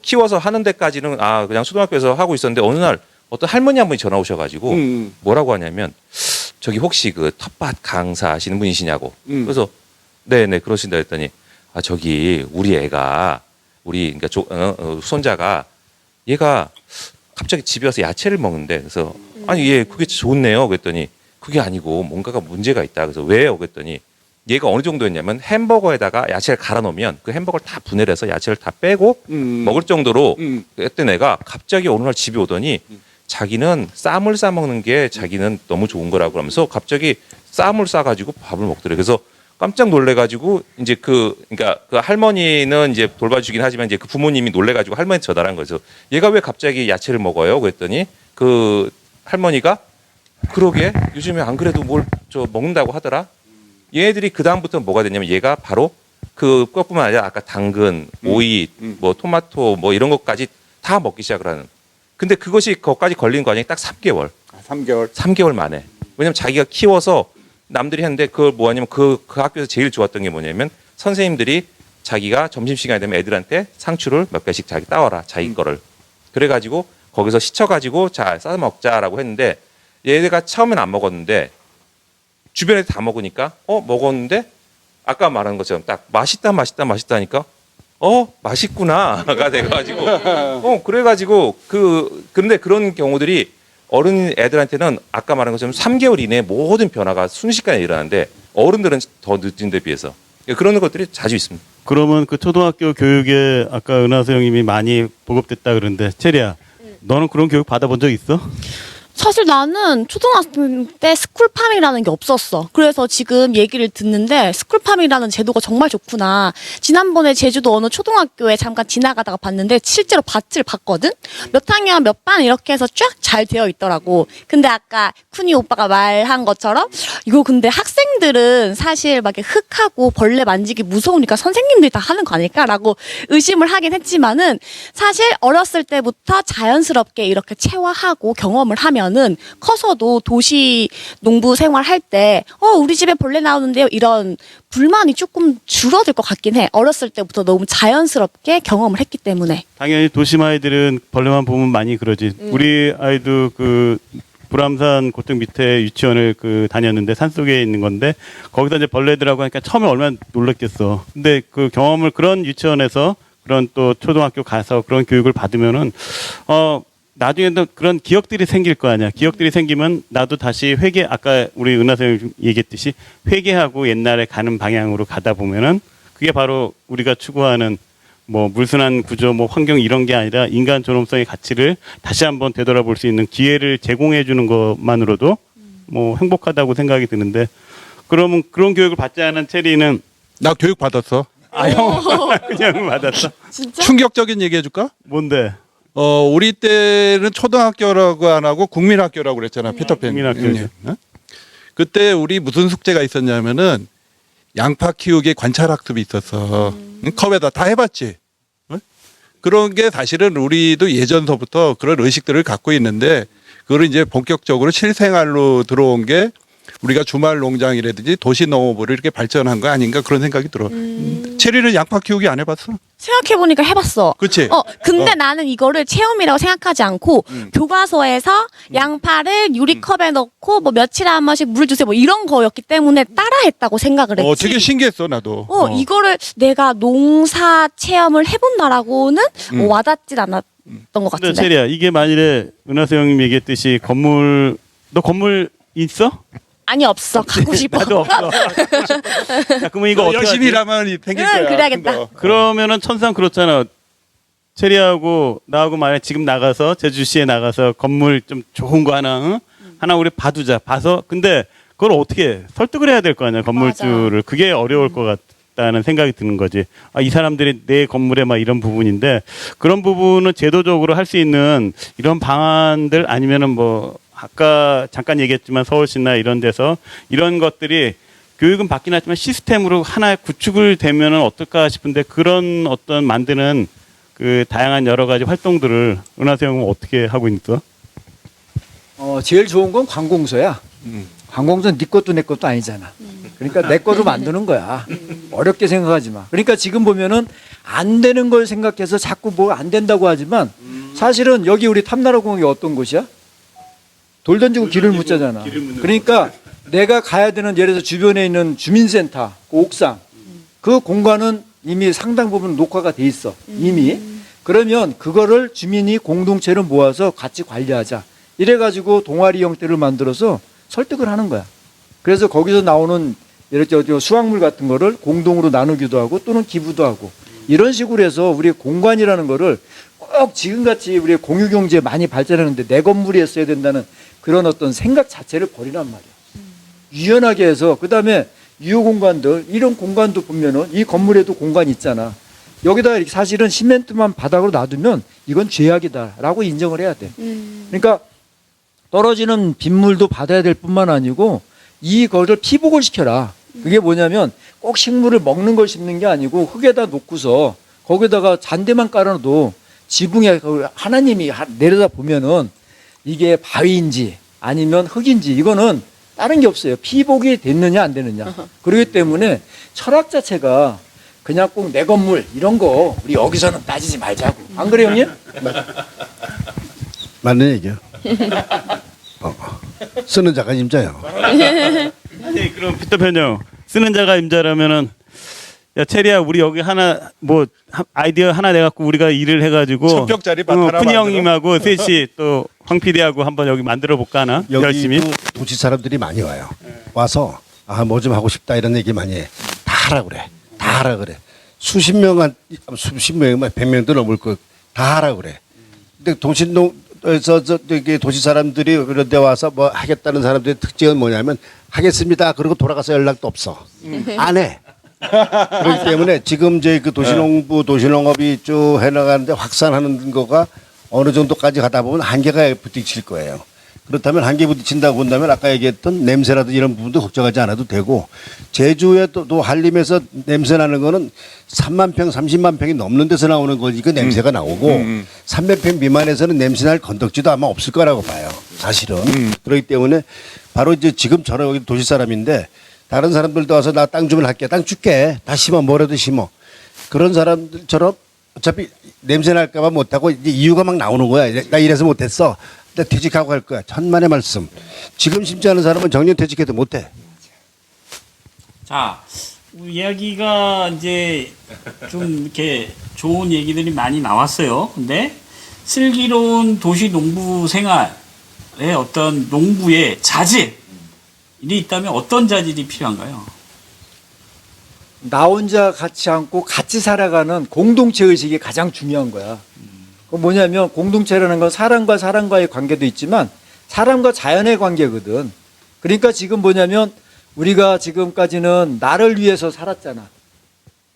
키워서 하는 데까지는 그냥 초등학교에서 하고 있었는데 어느 날 어떤 할머니 한 분이 전화 오셔가지고 뭐라고 하냐면 저기 혹시 그 텃밭 강사 하시는 분이시냐고. 그래서 네네 그러신다 했더니 저기 우리 애가 우리 그러니까 손자가 얘가 갑자기 집에 와서 야채를 먹는데 그래서 아니 예 그게 좋네요 그랬더니 그게 아니고 뭔가가 문제가 있다. 그래서 왜요 그랬더니 얘가 어느 정도였냐면 햄버거에다가 야채를 갈아 놓으면 그 햄버거를 다 분해를 해서 야채를 다 빼고 먹을 정도로 했던 애가 갑자기 어느 날 집에 오더니 자기는 쌈을 싸 먹는 게 자기는 너무 좋은 거라고 하면서 갑자기 쌈을 싸 가지고 밥을 먹더래. 그래서 깜짝 놀래 가지고 이제 그러니까 그 할머니는 이제 돌봐주긴 하지만 이제 그 부모님이 놀래 가지고 할머니한테 전화한 거죠. 얘가 왜 갑자기 야채를 먹어요? 그랬더니 그 할머니가 그러게 요즘에 안 그래도 뭘 먹는다고 하더라. 얘네들이 그 다음부터 뭐가 됐냐면 얘가 바로 그것뿐만 아니라 아까 당근, 오이, 뭐 토마토 뭐 이런 것까지 다 먹기 시작을 하는. 근데 그것까지 걸리는 과정이 딱 3개월. 3개월 만에. 왜냐면 자기가 키워서 남들이 했는데 그걸 뭐하냐면 그 학교에서 제일 좋았던 게 뭐냐면 선생님들이 자기가 점심시간이 되면 애들한테 상추를 몇 개씩 자기 따와라 자기 거를. 그래가지고 거기서 시쳐가지고 자 싸서 먹자라고 했는데 얘네가 처음엔 안 먹었는데 주변에 다 먹으니까 먹었는데 아까 말한 것처럼 딱 맛있다니까 맛있구나가 돼가지고 그래가지고 근데 그런 경우들이 어른 애들한테는 아까 말한 것처럼 3개월 이내에 모든 변화가 순식간에 일어나는데 어른들은 더 늦은 데 비해서 그런 것들이 자주 있습니다. 그러면 그 초등학교 교육에 아까 은하수 형님이 많이 보급됐다 그러는데 체리야, 너는 그런 교육 받아본 적 있어? 사실 나는 초등학생 때 스쿨팜이라는 게 없었어. 그래서 지금 얘기를 듣는데 스쿨팜이라는 제도가 정말 좋구나. 지난번에 제주도 어느 초등학교에 잠깐 지나가다가 봤는데 실제로 밭을 봤거든? 몇 학년 몇 반 이렇게 해서 쫙 잘 되어 있더라고. 근데 아까 쿠니 오빠가 말한 것처럼 이거 근데 학생들은 사실 막 이렇게 흙하고 벌레 만지기 무서우니까 선생님들이 다 하는 거 아닐까라고 의심을 하긴 했지만은 사실 어렸을 때부터 자연스럽게 이렇게 체화하고 경험을 하면은 커서도 도시 농부 생활할 때 우리 집에 벌레 나오는데요 이런 불만이 조금 줄어들 것 같긴 해. 어렸을 때부터 너무 자연스럽게 경험을 했기 때문에. 당연히 도심 아이들은 벌레만 보면 많이 그러지. 우리 아이도 그 불암산 고등 밑에 유치원을 그 다녔는데 산속에 있는 건데 거기서 이제 벌레들하고 하니까 처음에 얼마나 놀랐겠어. 근데 그 경험을 그런 유치원에서 그런 또 초등학교 가서 그런 교육을 받으면은 나중에도 그런 기억들이 생길 거 아니야. 기억들이 생기면 나도 다시 아까 우리 은하 선생님 얘기했듯이 회개하고 옛날에 가는 방향으로 가다 보면은 그게 바로 우리가 추구하는 뭐 물순환 구조, 뭐 환경 이런 게 아니라 인간 존엄성의 가치를 다시 한번 되돌아볼 수 있는 기회를 제공해 주는 것만으로도 뭐 행복하다고 생각이 드는데 그러면 그런 교육을 받지 않은 체리는 나 교육 받았어. 형 그냥 받았어. 진짜? 충격적인 얘기 해줄까? 뭔데? 우리 때는 초등학교라고 안 하고 국민학교라고 그랬잖아. 피터팬. 국민학교죠. 응? 그때 우리 무슨 숙제가 있었냐면은 양파 키우기 관찰학습이 있었어. 응? 컵에다 다 해봤지. 응? 그런 게 사실은 우리도 예전서부터 그런 의식들을 갖고 있는데 그걸 이제 본격적으로 실생활로 들어온 게 우리가 주말 농장이라든지 도시 농업으로 이렇게 발전한 거 아닌가 그런 생각이 들어. 체리는 양파 키우기 안 해봤어? 생각해보니까 해봤어. 그치? 근데 나는 이거를 체험이라고 생각하지 않고 교과서에서 양파를 유리컵에 넣고 뭐 며칠에 한 번씩 물 주세요 뭐 이런 거였기 때문에 따라했다고 생각을 했지. 되게 신기했어 나도. 이거를 내가 농사 체험을 해본다라고는 와닿진 않았던 것 근데 같은데. 체리야, 이게 만일에 은하수 형님 얘기했듯이 너 건물 있어? 아니 없어. 가고 싶어. 나도 없어. 야, 그러면 이거 어떻게 열심히 하지? 일하면 생길 응, 거야. 그래야겠다. 큰 거. 그러면은 천상 그렇잖아. 체리하고 나하고 만약 지금 나가서 제주시에 나가서 건물 좀 좋은 거 하나 응? 하나 우리 봐두자. 봐서 근데 그걸 어떻게 해? 설득을 해야 될 거 아니야 건물주를. 그게 어려울 것 같다는 생각이 드는 거지. 이 사람들이 내 건물에 막 이런 부분인데 그런 부분은 제도적으로 할 수 있는 이런 방안들 아니면은 뭐 아까 잠깐 얘기했지만 서울시나 이런 데서 이런 것들이 교육은 받긴 하지만 시스템으로 하나의 구축을 되면은 어떨까 싶은데 그런 어떤 만드는 그 다양한 여러 가지 활동들을 은하수 형은 어떻게 하고 있어? 제일 좋은 건 관공서야. 관공서는 네 것도 내 것도 아니잖아. 그러니까 내 거로 만드는 거야. 어렵게 생각하지 마. 그러니까 지금 보면은 안 되는 걸 생각해서 자꾸 뭐 안 된다고 하지만 사실은 여기 우리 탐나라공원이 어떤 곳이야? 돌 던지고 길을 묻자잖아. 그러니까 내가 가야 되는 예를 들어서 주변에 있는 주민센터, 그 옥상 그 공간은 이미 상당 부분 녹화가 돼 있어. 이미. 그러면 그거를 주민이 공동체를 모아서 같이 관리하자. 이래가지고 동아리 형태를 만들어서 설득을 하는 거야. 그래서 거기서 나오는 이렇게 수확물 같은 거를 공동으로 나누기도 하고 또는 기부도 하고 이런 식으로 해서 우리 공간이라는 거를 꼭 지금같이 우리 공유경제 많이 발전하는데 내 건물이었어야 된다는 그런 어떤 생각 자체를 버리란 말이야. 유연하게 해서 그다음에 유효공간들 이런 공간도 보면은 이 건물에도 공간이 있잖아. 여기다 이렇게 사실은 시멘트만 바닥으로 놔두면 이건 죄악이다라고 인정을 해야 돼. 그러니까 떨어지는 빗물도 받아야 될 뿐만 아니고 이거를 피복을 시켜라. 그게 뭐냐면 꼭 식물을 먹는 걸 심는 게 아니고 흙에다 놓고서 거기다가 잔대만 깔아놔도 지붕에 하나님이 내려다 보면은 이게 바위인지 아니면 흙인지 이거는 다른 게 없어요. 피복이 됐느냐 안 되느냐. 그렇기 때문에 철학 자체가 그냥 꼭 내 건물 이런 거 우리 여기서는 따지지 말자고. 안 그래요, 형님? 맞는 얘기야. 쓰는 자가 임자요. 아니 그럼 피터팬 형 쓰는 자가 임자라면은 야 체리야 우리 여기 하나 뭐 아이디어 하나 내갖고 우리가 일을 해가지고 1000평짜리 밭 하나 쿤이 만들어? 형님하고 셋이 또 황 PD하고 한번 여기 만들어 볼까 하나 여기 열심히 도시 사람들이 많이 와요. 와서 아, 뭐 좀 하고 싶다 이런 얘기 많이 해. 다 하라 그래. 다 하라 그래. 수십 명만 100명도 넘을 거 다 하라 그래. 근데 도시농에서 저기 도시 사람들이 그런 데 와서 뭐 하겠다는 사람들의 특징은 뭐냐면 하겠습니다. 그리고 돌아가서 연락도 없어. 안 해. 그렇기 때문에 지금 이제 그 도시농부 도시농업이 쭉 해나가는데 확산하는 거가 어느 정도까지 가다 보면 한계가 부딪힐 거예요. 그렇다면 한계 부딪힌다고 본다면 아까 얘기했던 냄새라든지 이런 부분도 걱정하지 않아도 되고 제주에 또 한림에서 냄새 나는 거는 3만 평, 30만 평이 넘는 데서 나오는 거니까 냄새가 나오고 300평 미만에서는 냄새 날 건덕지도 아마 없을 거라고 봐요. 사실은. 그렇기 때문에 바로 이제 지금 저는 여기 도시 사람인데 다른 사람들도 와서 나 땅 주면 할게. 땅 줄게. 다 심어. 뭐라도 심어. 그런 사람들처럼 어차피 냄새 날까봐 못하고 이제 이유가 막 나오는 거야. 나 이래서 못했어. 나 퇴직하고 갈 거야. 천만의 말씀. 지금 심지 않은 사람은 정년 퇴직해도 못해. 자, 이야기가 이제 좀 이렇게 좋은 얘기들이 많이 나왔어요. 근데 슬기로운 도시 농부 생활의 어떤 농부의 자질이 있다면 어떤 자질이 필요한가요? 나 혼자 같이 않고 같이 살아가는 공동체 의식이 가장 중요한 거야. 그 뭐냐면 공동체라는 건 사람과 사람과의 관계도 있지만 사람과 자연의 관계거든. 그러니까 지금 뭐냐면 우리가 지금까지는 나를 위해서 살았잖아.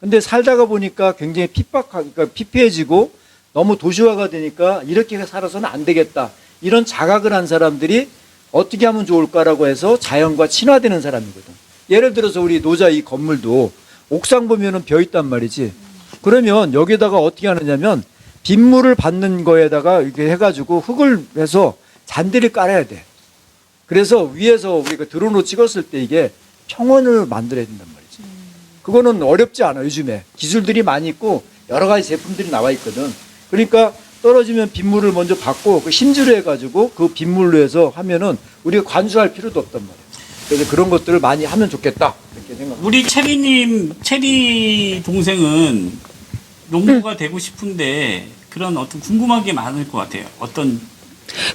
근데 살다가 보니까 굉장히 그러니까 피폐해지고 너무 도시화가 되니까 이렇게 살아서는 안 되겠다. 이런 자각을 한 사람들이 어떻게 하면 좋을까라고 해서 자연과 친화되는 사람이거든. 예를 들어서 우리 노자 이 건물도 옥상 보면은 벼 있단 말이지. 그러면 여기다가 어떻게 하느냐면 빗물을 받는 거에다가 이렇게 해가지고 흙을 해서 잔디를 깔아야 돼. 그래서 위에서 우리가 드론으로 찍었을 때 이게 평원을 만들어야 된단 말이지. 그거는 어렵지 않아 요즘에. 기술들이 많이 있고 여러 가지 제품들이 나와 있거든. 그러니까 떨어지면 빗물을 먼저 받고 그 심지로 해가지고 그 빗물로 해서 하면은 우리가 관수할 필요도 없단 말이야. 그래서 그런 것들을 많이 하면 좋겠다 이렇게 생각합니다. 우리 체리 동생은 농부가 되고 싶은데 그런 어떤 궁금한 게 많을 것 같아요. 어떤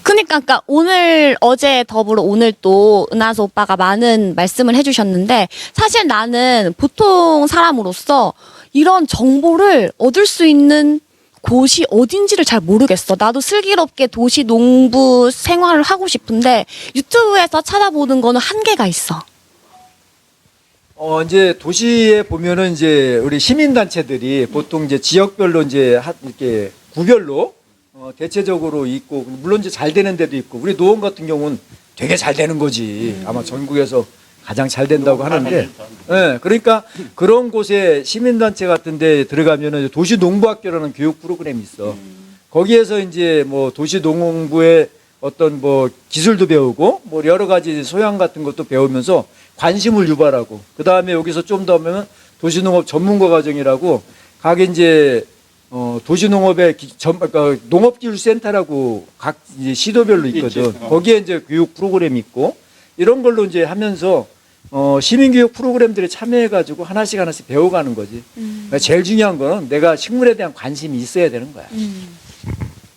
그러니까 오늘 어제 더불어 오늘 또 은하수 오빠가 많은 말씀을 해주셨는데 사실 나는 보통 사람으로서 이런 정보를 얻을 수 있는 곳이 어딘지를 잘 모르겠어. 나도 슬기롭게 도시 농부 생활을 하고 싶은데 유튜브에서 찾아보는 거는 한계가 있어. 이제 도시에 보면은 이제 우리 시민단체들이 보통 이제 지역별로 이제 이렇게 구별로 대체적으로 있고, 물론 이제 잘 되는 데도 있고, 우리 노원 같은 경우는 되게 잘 되는 거지. 아마 전국에서 가장 잘 된다고 하는데, 예, 그러니까 그런 곳에 시민단체 같은 데 들어가면은 도시농부학교라는 교육 프로그램이 있어. 거기에서 이제 뭐 도시농부의 어떤 뭐 기술도 배우고, 뭐 여러 가지 소양 같은 것도 배우면서 관심을 유발하고, 그 다음에 여기서 좀 더 하면 도시농업 전문가 과정이라고 각 이제 도시농업의 그러니까 농업기술센터라고 각 이제 시도별로 있거든. 거기에 이제 교육 프로그램이 있고 이런 걸로 이제 하면서 시민교육 프로그램들에 참여해가지고 하나씩 배워가는 거지. 그러니까 제일 중요한 거는 내가 식물에 대한 관심이 있어야 되는 거야.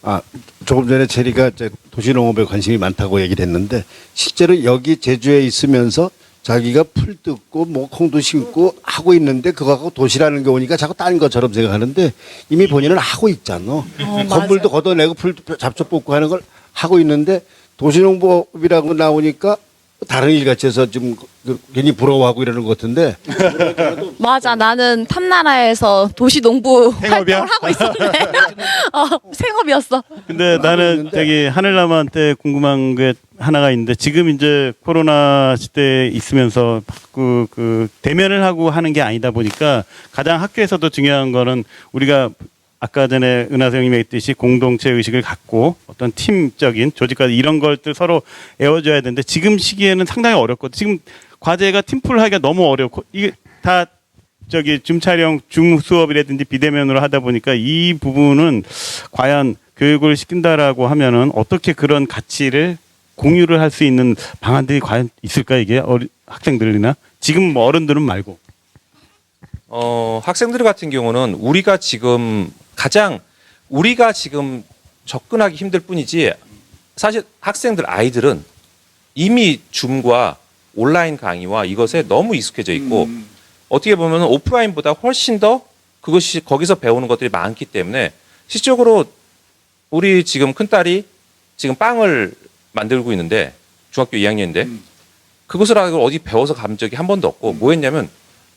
아, 조금 전에 체리가 이제 도시농업에 관심이 많다고 얘기를 했는데 실제로 여기 제주에 있으면서 자기가 풀 뜯고 뭐 콩도 심고 하고 있는데 그거하고 도시라는 게 오니까 자꾸 딴 것처럼 생각하는데 이미 본인은 하고 있잖아. 건물도 걷어내고 풀 잡초 뽑고 하는 걸 하고 있는데 도시농법이라고 나오니까 다른 일 같이 해서 좀 괜히 부러워하고 이러는 것 같은데. 맞아. 나는 탐나라에서 도시농부 생업이야? 활동을 하고 있었는데 생업이었어. 근데 나는 저기 하늘남한테 궁금한 게 하나가 있는데 지금 이제 코로나 시대에 있으면서 그 대면을 하고 하는 게 아니다 보니까 가장 학교에서도 중요한 거는 우리가 아까 전에 은하 선생님이 했듯이 공동체 의식을 갖고 어떤 팀적인 조직까지 이런 것들 서로 애워줘야 되는데 지금 시기에는 상당히 어렵거든. 지금 과제가 팀플 하기가 너무 어렵고 이게 다 저기 줌 촬영, 줌 수업이라든지 비대면으로 하다 보니까 이 부분은 과연 교육을 시킨다라고 하면은 어떻게 그런 가치를 공유를 할 수 있는 방안들이 과연 있을까 이게 학생들이나 지금 뭐 어른들은 말고. 학생들 같은 경우는 우리가 지금 접근하기 힘들 뿐이지 사실 학생들 아이들은 이미 줌과 온라인 강의와 이것에 너무 익숙해져 있고 어떻게 보면 오프라인보다 훨씬 더 그것이 거기서 배우는 것들이 많기 때문에 실질적으로 우리 지금 큰딸이 지금 빵을 만들고 있는데 중학교 2학년인데 그것을 어디 배워서 간 적이 한 번도 없고 뭐 했냐면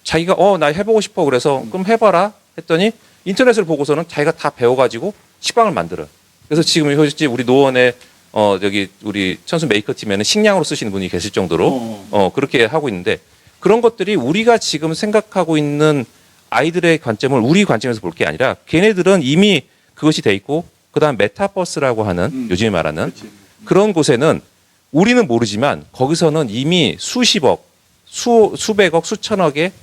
자기가 나 해보고 싶어 그래서 그럼 해봐라 했더니 인터넷을 보고서는 자기가 다 배워가지고 식빵을 만들어요. 그래서 지금 솔직히 우리 노원에 저기 우리 천수 메이커 팀에는 식량으로 쓰시는 분이 계실 정도로 그렇게 하고 있는데 그런 것들이 우리가 지금 생각하고 있는 아이들의 관점을 우리 관점에서 볼 게 아니라 걔네들은 이미 그것이 돼 있고 그다음 메타버스라고 하는 요즘에 말하는 그런 곳에는 우리는 모르지만 거기서는 이미 수십억, 수백억, 수천억의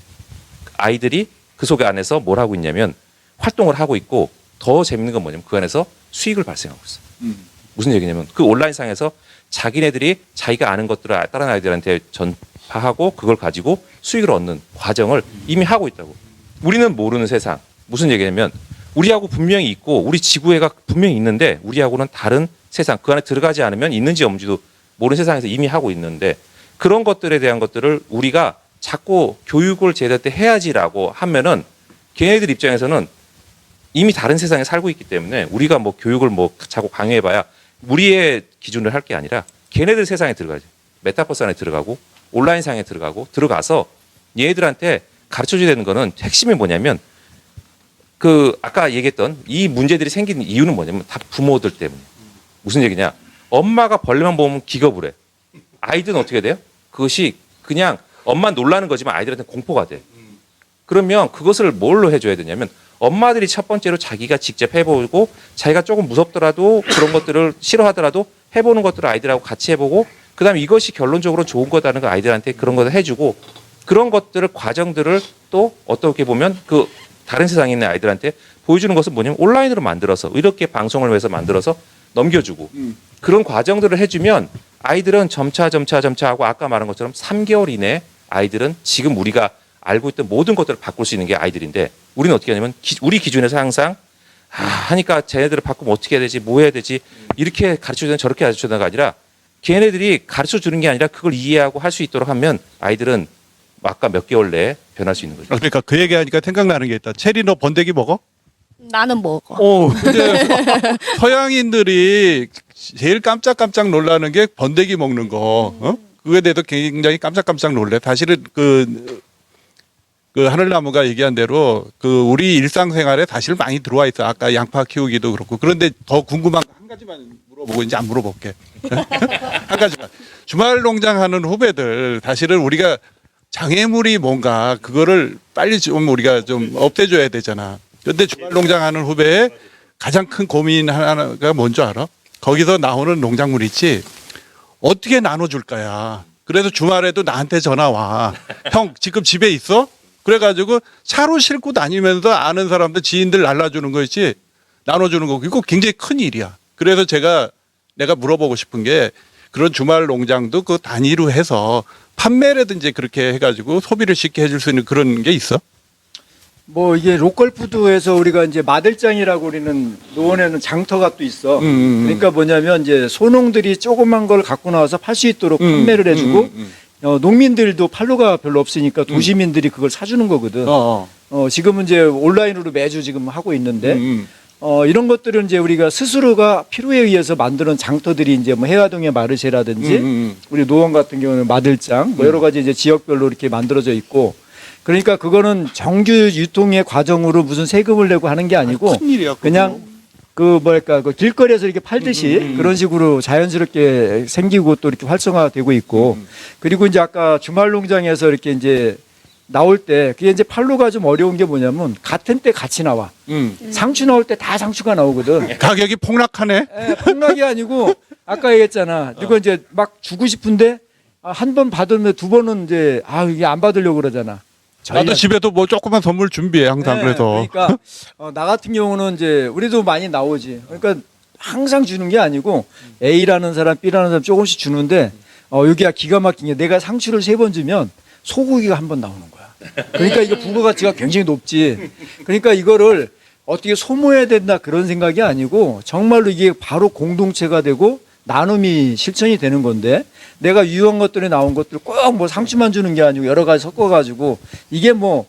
아이들이 그 속에 안에서 뭘 하고 있냐면 활동을 하고 있고 더 재밌는 건 뭐냐면 그 안에서 수익을 발생하고 있어요. 무슨 얘기냐면 그 온라인상에서 자기네들이 자기가 아는 것들을 다른 아이들한테 전파하고 그걸 가지고 수익을 얻는 과정을 이미 하고 있다고. 우리는 모르는 세상. 무슨 얘기냐면 우리하고 분명히 있고 우리 지구에가 분명히 있는데 우리하고는 다른 세상 그 안에 들어가지 않으면 있는지 없는지도 모르는 세상에서 이미 하고 있는데 그런 것들에 대한 것들을 우리가 자꾸 교육을 제대로 때 해야지라고 하면은 걔네들 입장에서는 이미 다른 세상에 살고 있기 때문에 우리가 뭐 교육을 뭐 자꾸 강요해봐야 우리의 기준을 할 게 아니라 걔네들 세상에 들어가죠. 메타버스 안에 들어가고 온라인상에 들어가서 얘네들한테 가르쳐줘야 되는 거는 핵심이 뭐냐면 그 아까 얘기했던 이 문제들이 생기는 이유는 뭐냐면 다 부모들 때문에. 무슨 얘기냐? 엄마가 벌레만 보면 기겁을 해. 아이들은 어떻게 돼요? 그것이 그냥 엄마 놀라는 거지만 아이들한테 공포가 돼. 그러면 그것을 뭘로 해줘야 되냐면 엄마들이 첫 번째로 자기가 직접 해보고 자기가 조금 무섭더라도 그런 것들을 싫어하더라도 해보는 것들을 아이들하고 같이 해보고 그다음에 이것이 결론적으로 좋은 거다는 걸 아이들한테 그런 것을 해주고 그런 것들을 과정들을 또 어떻게 보면 그 다른 세상에 있는 아이들한테 보여주는 것은 뭐냐면 온라인으로 만들어서 이렇게 방송을 위해서 만들어서 넘겨주고 그런 과정들을 해주면 아이들은 점차 하고 아까 말한 것처럼 3개월 이내 아이들은 지금 우리가 알고 있던 모든 것들을 바꿀 수 있는 게 아이들인데 우리는 어떻게 하냐면 우리 기준에서 항상 하니까 쟤네들을 바꾸면 어떻게 해야 되지 뭐 해야 되지 이렇게 가르쳐줘야 되나 저렇게 가르쳐줘야 되나가 아니라 걔네들이 가르쳐주는 게 아니라 그걸 이해하고 할 수 있도록 하면 아이들은 아까 몇 개월 내에 변할 수 있는 거죠. 그러니까 그 얘기하니까 생각나는 게 있다. 체리 너 번데기 먹어? 나는 먹어. 근데 서양인들이 제일 깜짝깜짝 놀라는 게 번데기 먹는 거. 그거에 대해서 굉장히 깜짝깜짝 놀래. 사실은 그 하늘나무가 얘기한 대로 그 우리 일상생활에 사실 많이 들어와 있어. 아까 양파 키우기도 그렇고. 그런데 더 궁금한 거 한 가지만 물어보고 이제 안 물어볼게. 한 가지만. 주말 농장 하는 후배들 사실은 우리가 장애물이 뭔가 그거를 빨리 좀 우리가 좀 없애줘야 되잖아. 그런데 주말 농장 하는 후배의 가장 큰 고민 하나가 뭔지 알아? 거기서 나오는 농작물 있지? 어떻게 나눠줄 거야. 그래서 주말에도 나한테 전화 와. 형 지금 집에 있어? 그래가지고 차로 싣고 다니면서 아는 사람들 지인들 날라주는 거 있지? 나눠주는 거. 이거 굉장히 큰 일이야. 그래서 내가 물어보고 싶은 게 그런 주말 농장도 그 단위로 해서 판매라든지 그렇게 해가지고 소비를 쉽게 해줄 수 있는 그런 게 있어? 뭐 이게 로컬 푸드에서 우리가 이제 마들장이라고 우리는 노원에는 장터가 또 있어. 그러니까 뭐냐면 이제 소농들이 조그만 걸 갖고 나와서 팔 수 있도록 판매를 해주고 농민들도 판로가 별로 없으니까 도시민들이 그걸 사주는 거거든. 지금은 이제 온라인으로 매주 지금 하고 있는데 이런 것들은 이제 우리가 스스로가 필요에 의해서 만드는 장터들이 이제 뭐 해화동의 마르쉐라든지 우리 노원 같은 경우는 마들장 뭐 여러 가지 이제 지역별로 이렇게 만들어져 있고 그러니까 그거는 정규 유통의 과정으로 무슨 세금을 내고 하는 게 아니고 큰일이야, 그냥 그 뭐랄까 그 길거리에서 이렇게 팔듯이 그런 식으로 자연스럽게 생기고 또 이렇게 활성화되고 있고 그리고 이제 아까 주말 농장에서 이렇게 이제 나올 때 그게 이제 판로가 좀 어려운 게 뭐냐면 같은 때 같이 나와. 상추 나올 때 다 상추가 나오거든. 가격이 폭락하네. 예, 폭락이 아니고 아까 얘기했잖아. 이거 이제 막 주고 싶은데 한 번 받으면 두 번은 이제 이게 안 받으려고 그러잖아. 나도 집에도 뭐 조그만 선물 준비해 항상. 네, 그래서 그러니까 나 같은 경우는 이제 우리도 많이 나오지. 그러니까 항상 주는 게 아니고 A라는 사람, B라는 사람 조금씩 주는데 여기가 기가 막힌 게 내가 상추를 3번 주면 소고기가 한 번 나오는 거야. 그러니까 이거 부가가치가 굉장히 높지. 그러니까 이거를 어떻게 소모해야 된다 그런 생각이 아니고 정말로 이게 바로 공동체가 되고 나눔이 실천이 되는 건데 내가 유효한 것들이 나온 것들 꼭 뭐 상추만 주는 게 아니고 여러 가지 섞어가지고 이게 뭐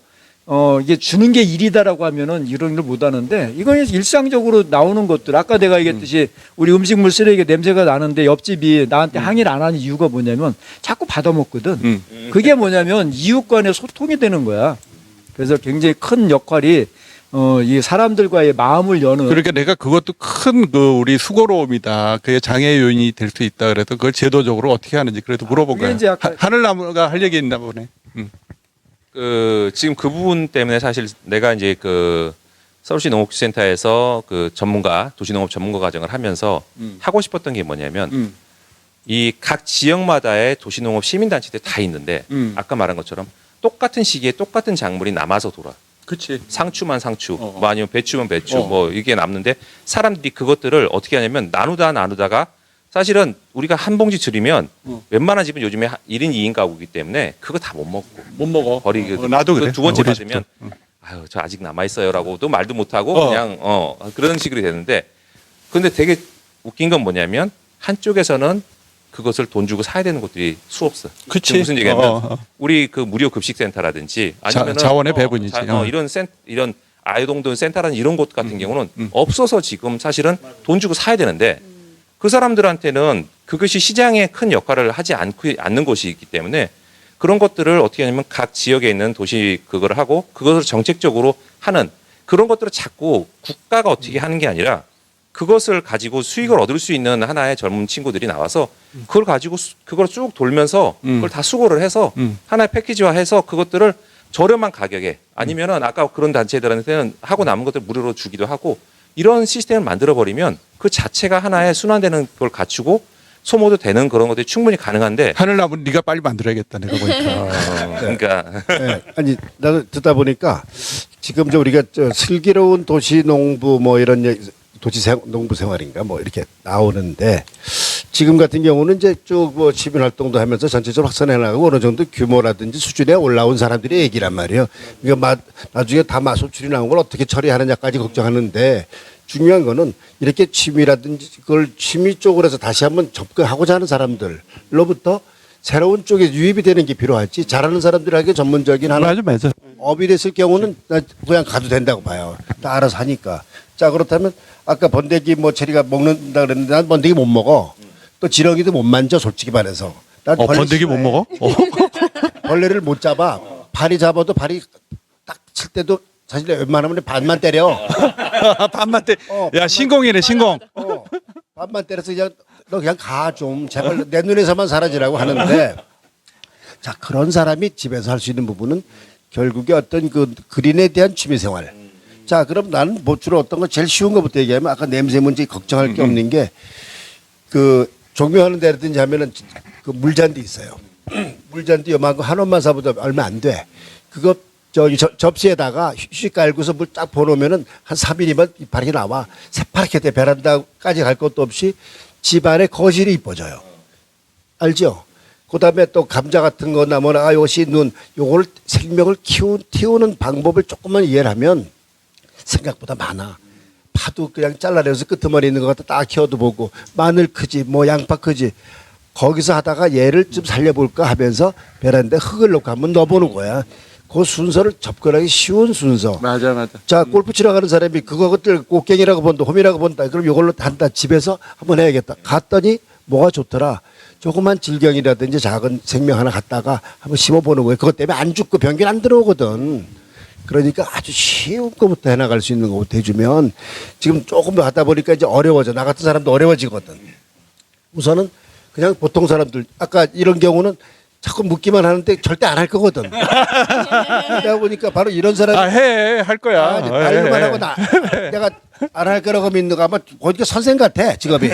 이게 주는 게 일이다라고 하면은 이런 걸 못 하는데 이건 일상적으로 나오는 것들 아까 내가 얘기했듯이 우리 음식물 쓰레기 냄새가 나는데 옆집이 나한테 항의를 안 하는 이유가 뭐냐면 자꾸 받아먹거든. 그게 뭐냐면 이웃 간의 소통이 되는 거야. 그래서 굉장히 큰 역할이 이 사람들과의 마음을 여는 그러니까 내가 그것도 큰 그 우리 수고로움이다. 그게 장애 요인이 될 수 있다. 그래서 그걸 제도적으로 어떻게 하는지 그래도 물어본 그게 거야. 이제 아까- 하늘나무가 할 얘기 있나 보네. 지금 그 부분 때문에 사실 내가 이제 그 서울시 농업센터에서 그 전문가 도시농업 전문가 과정을 하면서 하고 싶었던 게 뭐냐면 이 각 지역마다의 도시농업 시민단체들이 다 있는데 아까 말한 것처럼 똑같은 시기에 똑같은 작물이 남아서 돌아. 그렇지. 상추만 상추, 뭐 아니면 배추면 배추, 뭐 이게 남는데 사람들이 그것들을 어떻게 하냐면 나누다가 사실은 우리가 한 봉지 드리면 웬만한 집은 요즘에 1인 2인 가구이기 때문에 그거 다 못 먹고 못 먹어. 버리고 나도 그래. 두 번째 우리 받으면 집도. 아유 저 아직 남아 있어요라고도 말도 못 하고 그냥 그런 식으로 되는데 근데 되게 웃긴 건 뭐냐면 한쪽에서는 그것을 돈 주고 사야 되는 것들이 수없어. 그치. 지금 무슨 얘기냐면 우리 그 무료 급식센터라든지 아니면 자원의 배분이지. 이런 아이동돈 센터라는 이런 곳 같은 경우는 없어서 지금 사실은 돈 주고 사야 되는데 그 사람들한테는 그것이 시장에 큰 역할을 하지 않는 것이기 때문에 그런 것들을 어떻게 하냐면 각 지역에 있는 도시 그거를 하고 그것을 정책적으로 하는 그런 것들을 자꾸 국가가 어떻게 하는 게 아니라 그것을 가지고 수익을 얻을 수 있는 하나의 젊은 친구들이 나와서 그걸 가지고 그걸 쭉 돌면서 그걸 다 수거를 해서 하나의 패키지화해서 그것들을 저렴한 가격에 아니면은 아까 그런 단체들한테는 하고 남은 것들 무료로 주기도 하고 이런 시스템을 만들어 버리면 그 자체가 하나의 순환되는 걸 갖추고 소모도 되는 그런 것들이 충분히 가능한데 하늘나무 네가 빨리 만들어야겠다 내가 보니까. 그러니까 네. 아니 나도 듣다 보니까 지금 저 우리가 저 슬기로운 도시 농부 뭐 이런 농부 생활인가 뭐 이렇게 나오는데 지금 같은 경우는 이제 쭉 뭐 시민 활동도 하면서 전체적으로 확산해 나가고 어느 정도 규모라든지 수준에 올라온 사람들의 얘기란 말이에요. 그러니까 나중에 다 마소출이 나온 걸 어떻게 처리하느냐까지 걱정하는데 중요한 거는 이렇게 취미라든지 그걸 취미 쪽으로 해서 다시 한번 접근하고자 하는 사람들로부터 새로운 쪽에 유입이 되는 게 필요하지 잘하는 사람들에게 전문적인 하나 맞아. 업이 됐을 경우는 나 그냥 가도 된다고 봐요. 다 알아서 하니까. 자 그렇다면 아까 번데기 뭐 체리가 먹는다 그랬는데 난 번데기 못 먹어. 또 지렁이도 못 만져 솔직히 말해서. 난 번데기 못 먹어? 벌레를 못 잡아. 발이 잡아도 발이 딱 칠 때도 사실 웬만하면 반만 때려. 반만 때. 야 신공이네 신공. 반만 때려서 그냥 너 그냥 가 좀 제발 내 눈에서만 사라지라고 하는데 자 그런 사람이 집에서 할 수 있는 부분은 결국에 어떤 그 그린에 대한 취미 생활. 자 그럼 나는 뭐 주로 어떤 거 제일 쉬운 것부터 얘기하면 아까 냄새 문제 걱정할 게 없는 게 그 종묘하는 데라든지 하면은 그 물잔디 있어요. 물잔디 요만큼 한 원만 사보다 얼마 안 돼. 그거 저기 접시에다가 휴식 깔고서 물 딱 부어놓으면은 한 3일이면 이파랗게 나와. 새파랗게 돼. 베란다까지 갈 것도 없이 집안의 거실이 이뻐져요. 알죠? 그 다음에 또 감자 같은 거나 뭐나 요것이 눈 요걸 생명을 키우는 방법을 조금만 이해를 하면 생각보다 많아. 파도 그냥 잘라내서 끄트머리 있는 것 같아 딱 키워도 보고 마늘 크지 뭐 양파 크지 거기서 하다가 얘를 좀 살려볼까 하면서 베란다에 흙을 넣고 한번 넣어보는 거야. 그 순서를 접근하기 쉬운 순서. 맞아. 자 골프 치러 가는 사람이 그것들 꽃갱이라고 본다 홈이라고 본다 그럼 이걸로 한다 집에서 한번 해야겠다 갔더니 뭐가 좋더라. 조그만 질경이라든지 작은 생명 하나 갖다가 한번 심어보는 거예요. 그것 때문에 안 죽고 병균 안 들어오거든. 그러니까 아주 쉬운 것부터 해나갈 수 있는 것부터 해주면 지금 조금 더 하다 보니까 이제 어려워져. 나 같은 사람도 어려워지거든. 우선은 그냥 보통 사람들 아까 이런 경우는 자꾸 묻기만 하는데 절대 안 할 거거든. 내가 보니까 바로 이런 사람이 할 거야. 말로만 하고 내가 안 할 거라고 믿는 거 아마 보니까 선생 같아 직업이.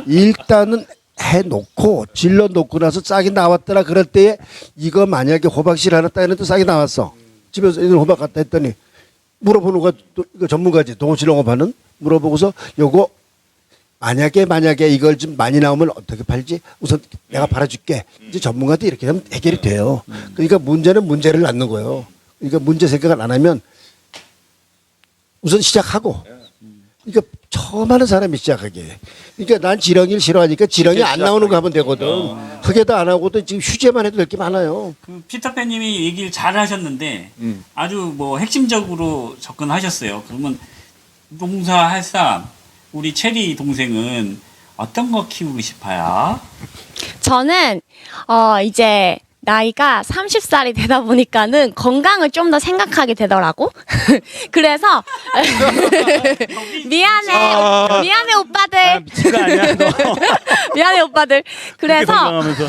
일단은 해놓고 질러놓고 나서 싹이 나왔더라 그럴 때에 이거 만약에 호박씨를 하나 따는데 싹이 나왔어. 집에서 이걸 호박 갖다 했더니 물어보는 거 또 이거 전문가지 동호실농업하는 물어보고서 요거 만약에 이걸 좀 많이 나오면 어떻게 팔지? 우선 내가 팔아줄게. 이제 전문가도 이렇게 하면 해결이 돼요. 그러니까 문제는 문제를 낳는 거예요. 그러니까 문제 생각을 안 하면 우선 시작하고 그러니까 처음 하는 사람이 시작하게. 그러니까 난 지렁이를 싫어하니까 지렁이 안 나오는 거 하면 되거든. 흙에도 안 하고도 지금 휴재만 해도 될 게 많아요. 그 피터팬님이 얘기를 잘 하셨는데 아주 뭐 핵심적으로 접근하셨어요. 그러면 농사할 사람 우리 체리 동생은 어떤 거 키우고 싶어요? 저는 이제 나이가 30살이 되다 보니까는 건강을 좀 더 생각하게 되더라고. 그래서 미안해 오빠들. 미친 거 아니야 너. 미안해 오빠들. 그래서 건강하면서.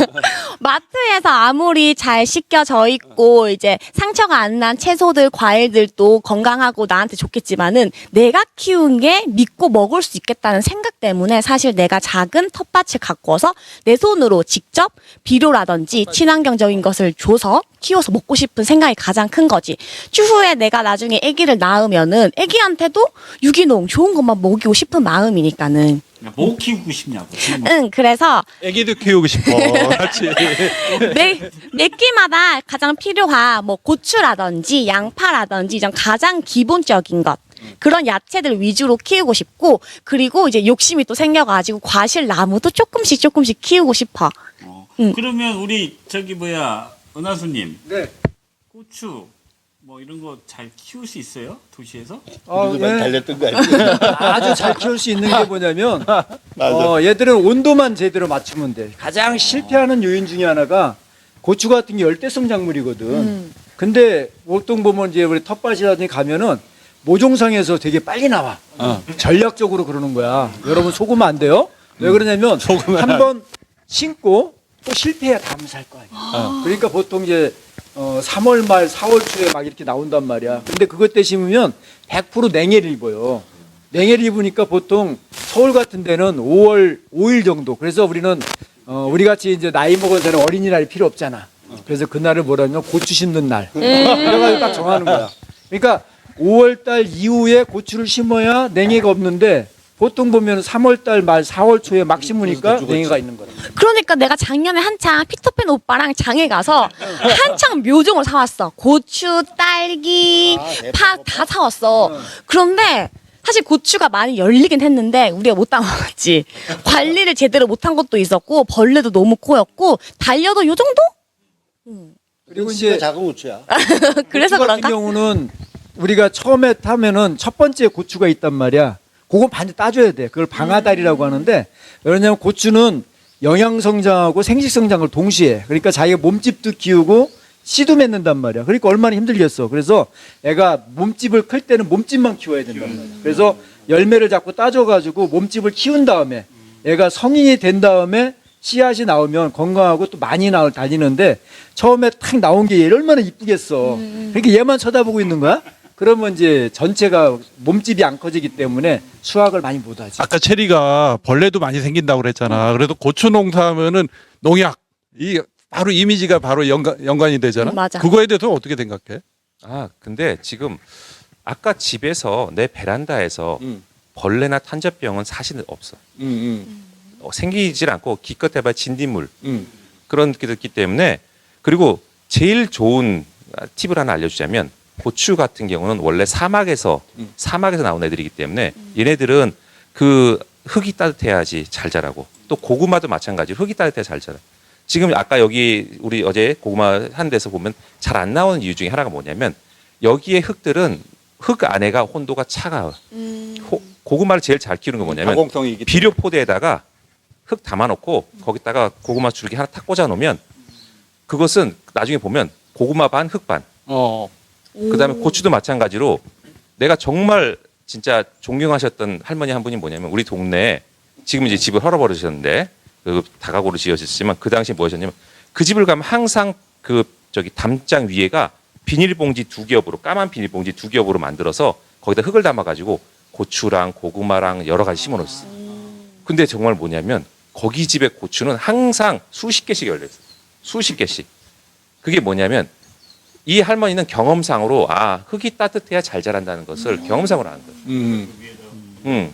마트에서 아무리 잘 씻겨져 있고 이제 상처가 안 난 채소들, 과일들도 건강하고 나한테 좋겠지만은 내가 키운 게 믿고 먹을 수 있겠다는 생각 때문에 사실 내가 작은 텃밭을 가꾸어서 내 손으로 직접 비료라든지 친환경적인 것을 줘서 키워서 먹고 싶은 생각이 가장 큰 거지. 추후에 내가 나중에 아기를 낳으면은 아기한테도 유기농 좋은 것만 먹이고 싶은 마음이니까는. 뭐 키우고 싶냐고. 응, 그래서 애기도 키우고 싶어. 같이. 매 끼마다 가장 필요한 뭐 고추라든지 양파라든지 이런 가장 기본적인 것. 그런 야채들 위주로 키우고 싶고, 그리고 이제 욕심이 또 생겨가지고 과실 나무도 조금씩 키우고 싶어. 그러면 우리 저기 뭐야 은하수님. 네. 고추 뭐 이런 거 잘 키울 수 있어요? 도시에서? 우리도 많이 예. 달렸던 거 아니에요? 아주 잘 키울 수 있는 게 뭐냐면 얘들은 온도만 제대로 맞추면 돼. 가장 실패하는 요인 중에 하나가 고추 같은 게 열대성 작물이거든. 근데 보통 보면 이제 우리 텃밭이라든지 가면은 모종상에서 되게 빨리 나와. 전략적으로 그러는 거야. 여러분 속으면 안 돼요. 왜 그러냐면 한 번 심고 또 실패해야 다음 살 거 아니야. 그러니까 보통 이제 3월 말 4월 초에 막 이렇게 나온단 말이야. 근데 그것 때 심으면 100% 냉해를 입어요. 냉해를 입으니까 보통 서울 같은 데는 5월 5일 정도. 그래서 우리는 우리 같이 이제 나이 먹은 사람 어린이날이 필요 없잖아. 그래서 그날을 뭐라면 고추 심는 날. 그래가지고 딱 정하는 거야. 그러니까 5월 달 이후에 고추를 심어야 냉해가 없는데 보통 보면 3월 달 말 4월 초에 막 심으니까 냉해가 있는 거야. 그러니까 내가 작년에 한창 피터팬 오빠랑 장에 가서 한창 묘종을 사왔어. 고추, 딸기, 파 다 사왔어. 그런데 사실 고추가 많이 열리긴 했는데 우리가 못 담아먹었지. 관리를 제대로 못한 것도 있었고 벌레도 너무 코였고 달려도 요 정도? 그리고 이제 작은 고추야. 그래서 고추 같은 그런가? 경우는 우리가 처음에 타면은 첫 번째 고추가 있단 말이야. 그건 반드시 따줘야 돼. 그걸 방아다리라고 하는데 왜냐하면 고추는 영양성장하고 생식성장을 동시에 해. 그러니까 자기가 몸집도 키우고 씨도 맺는단 말이야. 그러니까 얼마나 힘들겠어. 그래서 애가 몸집을 클 때는 몸집만 키워야 된단 말이야. 그래서 열매를 자꾸 따줘가지고 몸집을 키운 다음에 애가 성인이 된 다음에 씨앗이 나오면 건강하고 또 많이 달리는데 처음에 탁 나온 게 얘를 얼마나 이쁘겠어. 그러니까 얘만 쳐다보고 있는 거야. 그러면 이제 전체가 몸집이 안 커지기 때문에 수확을 많이 못하지. 아까 체리가 벌레도 많이 생긴다고 그랬잖아. 그래도 고추 농사하면은 농약 이 바로 이미지가 바로 연관이 되잖아. 맞아. 그거에 대해서 어떻게 생각해? 아, 근데 지금 아까 집에서 내 베란다에서 벌레나 탄저병은 사실은 없어. 생기질 않고 기껏 해봐 진딧물 그런 게 있기 때문에. 그리고 제일 좋은 팁을 하나 알려주자면 고추 같은 경우는 원래 사막에서 나온 애들이기 때문에 얘네들은 그 흙이 따뜻해야지 잘 자라고, 또 고구마도 마찬가지로 흙이 따뜻해야 잘 자라. 지금 아까 여기 우리 어제 고구마 한 데서 보면 잘 안 나오는 이유 중에 하나가 뭐냐면 여기에 흙들은 흙 안에가 온도가 차가워. 고구마를 제일 잘 키우는 건 뭐냐면 가공성이 비료 포대에다가 흙 담아놓고 거기다가 고구마 줄기 하나 탁 꽂아 놓으면 그것은 나중에 보면 고구마 반 흙 반. 그다음에 고추도 마찬가지로 내가 정말 진짜 존경하셨던 할머니 한 분이 뭐냐면 우리 동네에 지금 이제 집을 헐어버리셨는데 그 다가구로 지어졌지만 그 당시에 뭐였냐면 그 집을 가면 항상 그 저기 담장 위에가 비닐봉지 2겹으로 까만 비닐봉지 2겹으로 만들어서 거기다 흙을 담아가지고 고추랑 고구마랑 여러 가지 심어놓았어. 근데 정말 뭐냐면 거기 집의 고추는 항상 수십 개씩 열렸어. 수십 개씩. 그게 뭐냐면 이 할머니는 경험상으로 흙이 따뜻해야 잘 자란다는 것을 경험상으로 아는 거예요.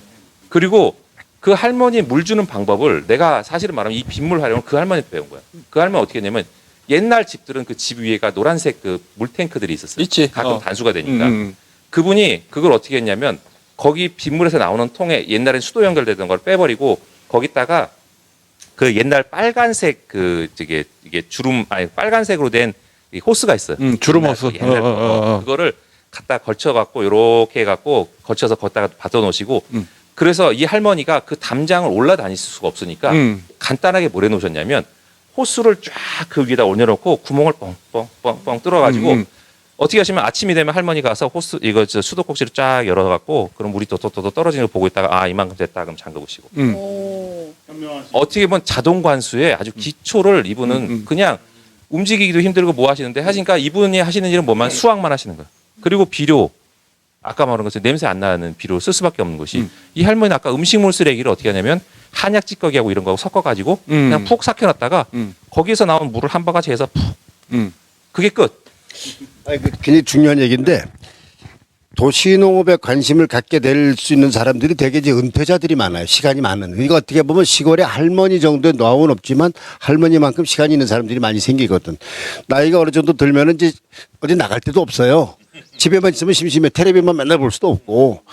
그리고 그 할머니 물 주는 방법을 내가 사실은 말하면 이 빗물 활용을 그 할머니한테 배운 거야. 그 할머니 어떻게 했냐면 옛날 집들은 그 집 위에가 노란색 그 물탱크들이 있었어요. 있지. 가끔 단수가 되니까. 그분이 그걸 어떻게 했냐면 거기 빗물에서 나오는 통에 옛날엔 수도 연결되던 걸 빼버리고 거기다가 그 옛날 빨간색 이게 주름 아니 빨간색으로 된 이 호스가 있어요. 주름 호스. 옛날 거. 그거를 갖다 걸쳐갖고 이렇게 해갖고 걸쳐서 걷다가 받아 놓으시고 그래서 이 할머니가 그 담장을 올라다닐 수가 없으니까 간단하게 뭘 해놓으셨냐면 호스를 쫙 그 위에다 올려놓고 구멍을 뻥뻥뻥뻥 뚫어가지고 어떻게 하시면 아침이 되면 할머니가 가서 호스 이거 수도꼭지를 쫙 열어갖고 그럼 물이 또또또 떨어지는 거 보고 있다가 아 이만큼 됐다 그럼 잠그보시고 어떻게 보면 자동 관수에 아주 기초를 이분은 그냥 움직이기도 힘들고 뭐 하시는데 하시니까 이분이 하시는 일은 뭐만 수확만 하시는 거예요. 그리고 비료 아까 말한 것처럼 냄새 안 나는 비료를 쓸 수밖에 없는 것이 이 할머니는 아까 음식물 쓰레기를 어떻게 하냐면 한약 찌꺼기하고 이런 거하고 섞어가지고 그냥 푹 삭혀놨다가 거기에서 나온 물을 한 바가지 해서 푹 그게 끝. 아니, 굉장히 중요한 얘기인데 도시농업에 관심을 갖게 될 수 있는 사람들이 되게 이제 은퇴자들이 많아요. 시간이 많은. 그러니까 어떻게 보면 시골에 할머니 정도의 노하우는 없지만 할머니만큼 시간이 있는 사람들이 많이 생기거든. 나이가 어느 정도 들면은 이제 어디 나갈 데도 없어요. 집에만 있으면 심심해. 텔레비만 맨날 볼 수도 없고.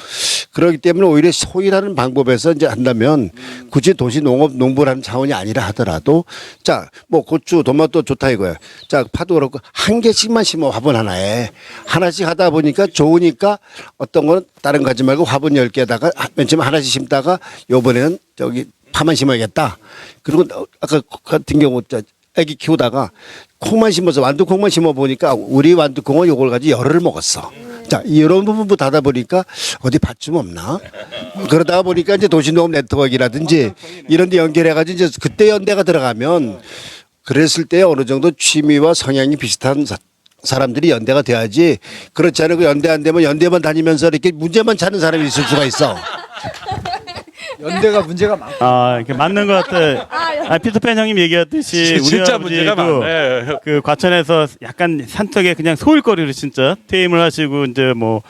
그렇기 때문에 오히려 소일하는 방법에서 이제 한다면 굳이 도시 농업 농부라는 차원이 아니라 하더라도 자, 뭐 고추, 토마토 좋다 이거야. 자, 파도 그렇고 한 개씩만 심어 화분 하나에. 하나씩 하다 보니까 좋으니까 어떤 거는 다른 거 하지 말고 화분 10개에다가 맨 처음에 하나씩 심다가 요번에는 저기 파만 심어야겠다. 그리고 아까 같은 경우 애기 키우다가 콩만 심어서 완두콩만 심어 보니까 우리 완두콩은 요걸 가지고 열흘을 먹었어. 자, 이런 부분부터 하다 보니까 어디 밭 좀 없나? 그러다가 보니까 이제 도시농업 네트워크라든지 이런 데 연결해가지고 이제 그때 연대가 들어가면 그랬을 때 어느 정도 취미와 성향이 비슷한 사람들이 연대가 돼야지 그렇지 않으면 연대 안 되면 연대만 다니면서 이렇게 문제만 찾는 사람이 있을 수가 있어. 연대가 문제가 많고. 아, 이렇게 맞는 것 같아. 아, 피터팬 형님 얘기했듯이 우리 진짜 문제가 아버지도 많네. 그 과천에서 약간 산턱에 그냥 소일거리로 진짜 퇴임을 하시고 이제 뭐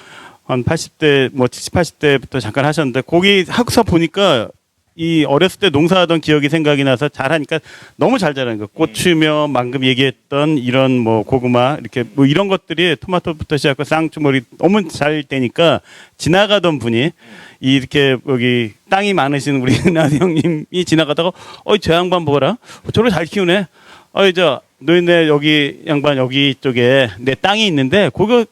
한 80대 뭐 70, 80대부터 잠깐 하셨는데 거기 하고서 보니까 이 어렸을 때 농사하던 기억이 생각이 나서 잘하니까 너무 잘 자라는 거. 고추며 방금 얘기했던 이런 뭐 고구마 이렇게 뭐 이런 것들이 토마토부터 시작해서 쌍추 뭐 너무 잘 되니까 지나가던 분이 이렇게 여기 땅이 많으신 우리 은하수 형님이 지나가다가 저 양반 보라 저를 잘 키우네. 너희네 여기 양반 여기 쪽에 내 땅이 있는데 거기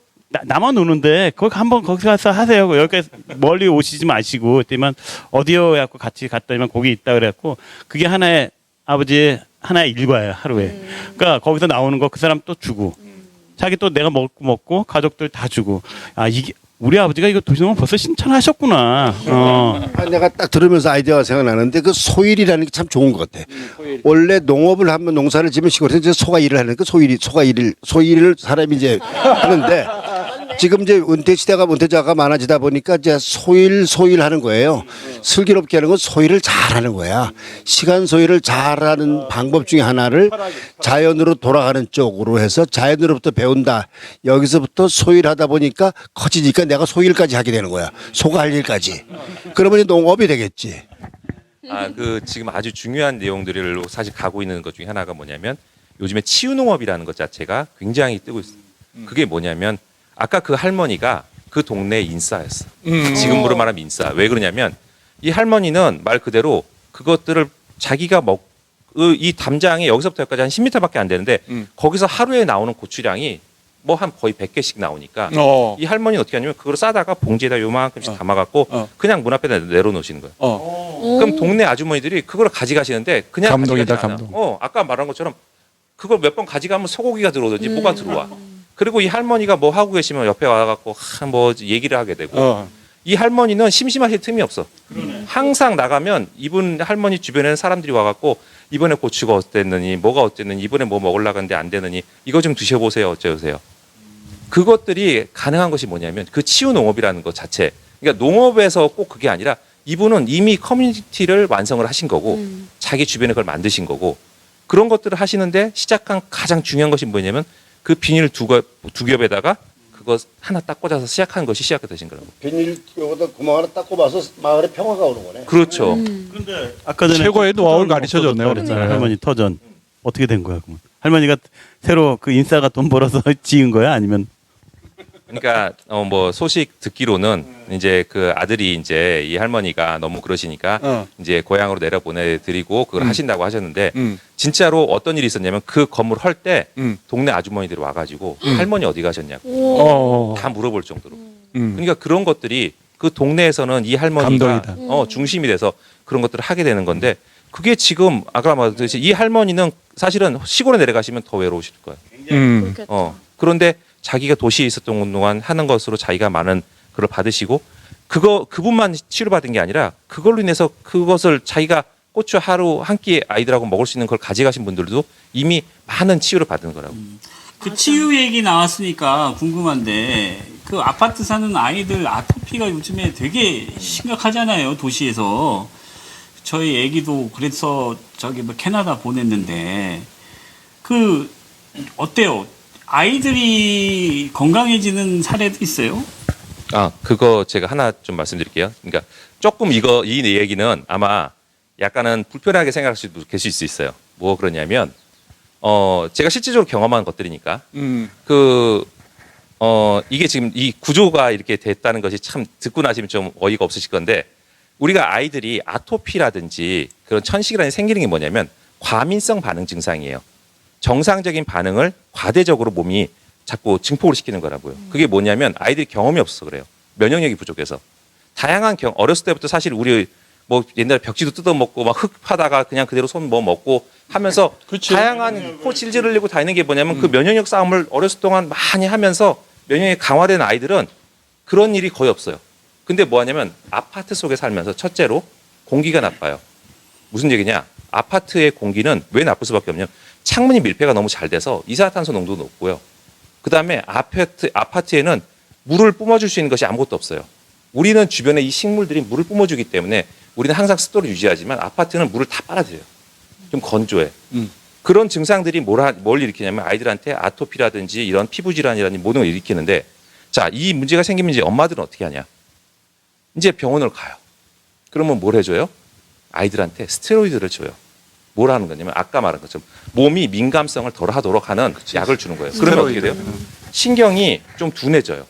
나만 노는데 거기 한번 거기 가서 하세요. 여기까지 멀리 오시지 마시고 그랬더니만 어디요? 해갖고 같이 갔더니만 거기 있다 그래갖고 그게 하나의 아버지의 하나의 일과예요 하루에. 그러니까 거기서 나오는 거 그 사람 또 주고 자기 또 내가 먹고 가족들 다 주고 아 이게 우리 아버지가 이거 도시농업 벌써 신청하셨구나. 내가 딱 들으면서 아이디어가 생각나는데 그 소일이라는 게 참 좋은 것 같아. 원래 농업을 하면 농사를 지면 시골에서 이제 소가 일을 하는 그 소일을 사람이 이제 하는데 지금 이제 은퇴자가 많아지다 보니까 이제 소일 하는 거예요. 슬기롭게 하는 건 소일을 잘하는 거야. 시간 소일을 잘하는 방법 중에 하나를 자연으로 돌아가는 쪽으로 해서 자연으로부터 배운다. 여기서부터 소일하다 보니까 커지니까 내가 소일까지 하게 되는 거야. 소가 할 일까지. 그러면 농업이 되겠지. 지금 아주 중요한 내용들을 사실 가고 있는 것 중에 하나가 뭐냐면 요즘에 치유농업이라는 것 자체가 굉장히 뜨고 있어요. 그게 뭐냐면 아까 그 할머니가 그 동네 인싸였어. 지금으로 말하면 인싸. 왜 그러냐면 이 할머니는 말 그대로 그것들을 자기가 이 담장이 여기서부터 여기까지 한 10m밖에 안 되는데 거기서 하루에 나오는 고추량이 뭐 한 거의 100개씩 나오니까 이 할머니는 어떻게 하냐면 그걸 싸다가 봉지에다 요만큼씩 담아갖고 그냥 문 앞에다 내려놓으시는 거예요. 그럼 동네 아주머니들이 그걸 가져가시는데 그냥 감동이다, 가져가지 않아. 감동. 아까 말한 것처럼 그걸 몇 번 가져가면 소고기가 들어오든지 뭐가 들어와. 그리고 이 할머니가 뭐 하고 계시면 옆에 와갖고 뭐 얘기를 하게 되고 이 할머니는 심심하실 틈이 없어. 항상 나가면 이분 할머니 주변에는 사람들이 와갖고 이번에 고추가 어땠느니 뭐가 어땠느니 이번에 뭐 먹으려고 하는데 안 되느니 이거 좀 드셔보세요 어쩌세요. 그것들이 가능한 것이 뭐냐면 그 치유 농업이라는 것 자체. 그러니까 농업에서 꼭 그게 아니라 이분은 이미 커뮤니티를 완성을 하신 거고 자기 주변에 그걸 만드신 거고 그런 것들을 하시는데 시작한 가장 중요한 것이 뭐냐면 그 비닐 두 겹에다가 그거 하나 딱 꽂아서 시작한 것이 시작이 되신 거라고. 비닐 여기다 구멍 하나 딱 꼽아서 마을에 평화가 오는 거네. 그렇죠. 그런데 아까 전에 최고의 노하우를 가르쳐줬네요, 그랬잖아요. 그랬잖아요. 할머니 터전 어떻게 된 거야? 그러면 할머니가 새로 그 인싸가 돈 벌어서 지은 거야? 아니면 그러니까 뭐 소식 듣기로는 이제 그 아들이 이제 이 할머니가 너무 그러시니까 이제 고향으로 내려 보내드리고 그걸 하신다고 하셨는데 진짜로 어떤 일이 있었냐면 그 건물 할 때 동네 아주머니들이 와가지고 할머니 어디 가셨냐고 다 물어볼 정도로. 그러니까 그런 것들이 그 동네에서는 이 할머니가 감동이다. 중심이 돼서 그런 것들을 하게 되는 건데 그게 지금 아까 말했듯이 이 할머니는 사실은 시골에 내려가시면 더 외로우실 거예요. 그렇겠죠. 그런데 자기가 도시에 있었던 동안 하는 것으로 자기가 많은 그걸 받으시고 그분만 치료받은 게 아니라 그걸로 인해서 그것을 자기가 고추 하루 한 끼 아이들하고 먹을 수 있는 걸 가져가신 분들도 이미 많은 치유를 받은 거라고. 그 치유 얘기 나왔으니까 궁금한데 그 아파트 사는 아이들 아토피가 요즘에 되게 심각하잖아요, 도시에서. 저희 애기도 그래서 저기 뭐 캐나다 보냈는데 그 어때요? 아이들이 건강해지는 사례도 있어요? 그거 제가 하나 좀 말씀드릴게요. 그러니까 조금 이 얘기는 아마 약간은 불편하게 생각할 수도 계실 수 있어요. 뭐 그러냐면 제가 실질적으로 경험한 것들이니까 이게 지금 이 구조가 이렇게 됐다는 것이 참 듣고 나시면 좀 어이가 없으실 건데 우리가 아이들이 아토피라든지 그런 천식이라는 생기는 게 뭐냐면 과민성 반응 증상이에요. 정상적인 반응을 과대적으로 몸이 자꾸 증폭을 시키는 거라고요. 그게 뭐냐면 아이들이 경험이 없어서 그래요. 면역력이 부족해서. 다양한 어렸을 때부터 사실 우리 뭐 옛날에 벽지도 뜯어먹고 막 흙 파다가 그냥 그대로 손 뭐 먹고 하면서 다양한 코 질질 흘리고 다니는 게 뭐냐면 그 면역력 싸움을 어렸을 동안 많이 하면서 면역력이 강화된 아이들은 그런 일이 거의 없어요. 근데 뭐 하냐면 아파트 속에 살면서 첫째로 공기가 나빠요. 무슨 얘기냐? 아파트의 공기는 왜 나쁠 수밖에 없냐면 창문이 밀폐가 너무 잘 돼서 이산화탄소 농도도 높고요. 그다음에 아파트에는 물을 뿜어줄 수 있는 것이 아무것도 없어요. 우리는 주변에 이 식물들이 물을 뿜어주기 때문에 우리는 항상 습도를 유지하지만 아파트는 물을 다 빨아들여요. 좀 건조해. 그런 증상들이 뭘 일으키냐면 아이들한테 아토피라든지 이런 피부 질환이라든지 모든 걸 일으키는데 자, 이 문제가 생기면 이제 엄마들은 어떻게 하냐? 이제 병원을 가요. 그러면 뭘 해줘요? 아이들한테 스테로이드를 줘요. 뭘 하는 거냐면 아까 말한 것처럼 몸이 민감성을 덜 하도록 하는 약을 주는 거예요. 그러면 어떻게 돼요? 신경이 좀 둔해져요.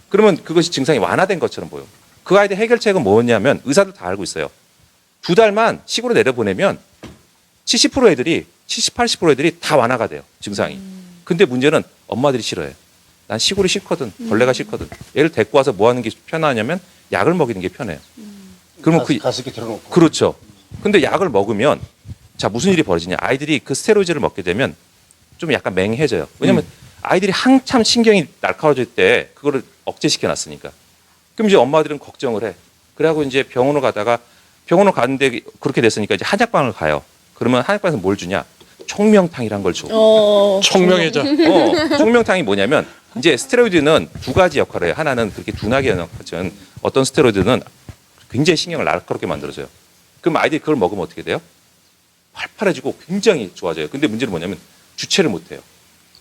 그러면 그것이 증상이 완화된 것처럼 보여. 그 아이들 해결책은 뭐냐면 의사들 다 알고 있어요. 2달만 시골에 내려보내면 70% 애들이 70, 80% 애들이 다 완화가 돼요. 증상이. 근데 문제는 엄마들이 싫어해요. 난 시골이 싫거든. 벌레가 싫거든. 애를 데리고 와서 뭐 하는 게 편하냐면 약을 먹이는 게 편해요. 그러면 가습기 틀어놓고. 그렇죠. 근데 약을 먹으면 자 무슨 일이 벌어지냐? 아이들이 그 스테로이드를 먹게 되면 좀 약간 맹해져요. 왜냐면 아이들이 한참 신경이 날카로워질 때 그거를 억제시켜 놨으니까. 그럼 이제 엄마들은 걱정을 해. 그래갖고 이제 병원을 가다가 병원을 가는데 그렇게 됐으니까 이제 한약방을 가요. 그러면 한약방에서 뭘 주냐? 총명탕이란 걸 줘. 청명해져. 총명탕이 뭐냐면 이제 스테로이드는 두 가지 역할을 해요. 하나는 그렇게 둔하게 하는 것은 어떤 스테로이드는 굉장히 신경을 날카롭게 만들어줘요. 그럼 아이들이 그걸 먹으면 어떻게 돼요? 활발해지고 굉장히 좋아져요. 근데 문제는 뭐냐면 주체를 못 해요.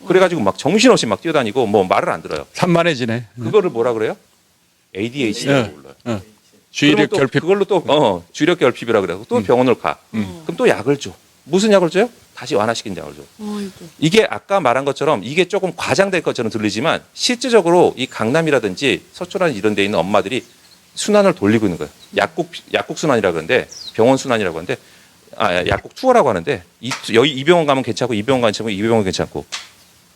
그래가지고 막 정신없이 막 뛰어다니고 뭐 말을 안 들어요. 산만해지네. 그거를 뭐라 그래요? ADHD라고 불러요. 주의력 또 결핍. 그걸로 또 주의력 결핍이라 그래서 또 병원을 가. 그럼 또 약을 줘. 무슨 약을 줘요? 다시 완화시킨 약을 줘. 이게 아까 말한 것처럼 이게 조금 과장될 것처럼 들리지만 실질적으로 이 강남이라든지 서초라든지 이런 데 있는 엄마들이 순환을 돌리고 있는 거예요. 약국 순환이라 그러는데 병원 순환이라고 하는데 약국 투어라고 하는데 여기 이 병원 가면 괜찮고 이 병원 가면 괜찮고 이 병원 괜찮고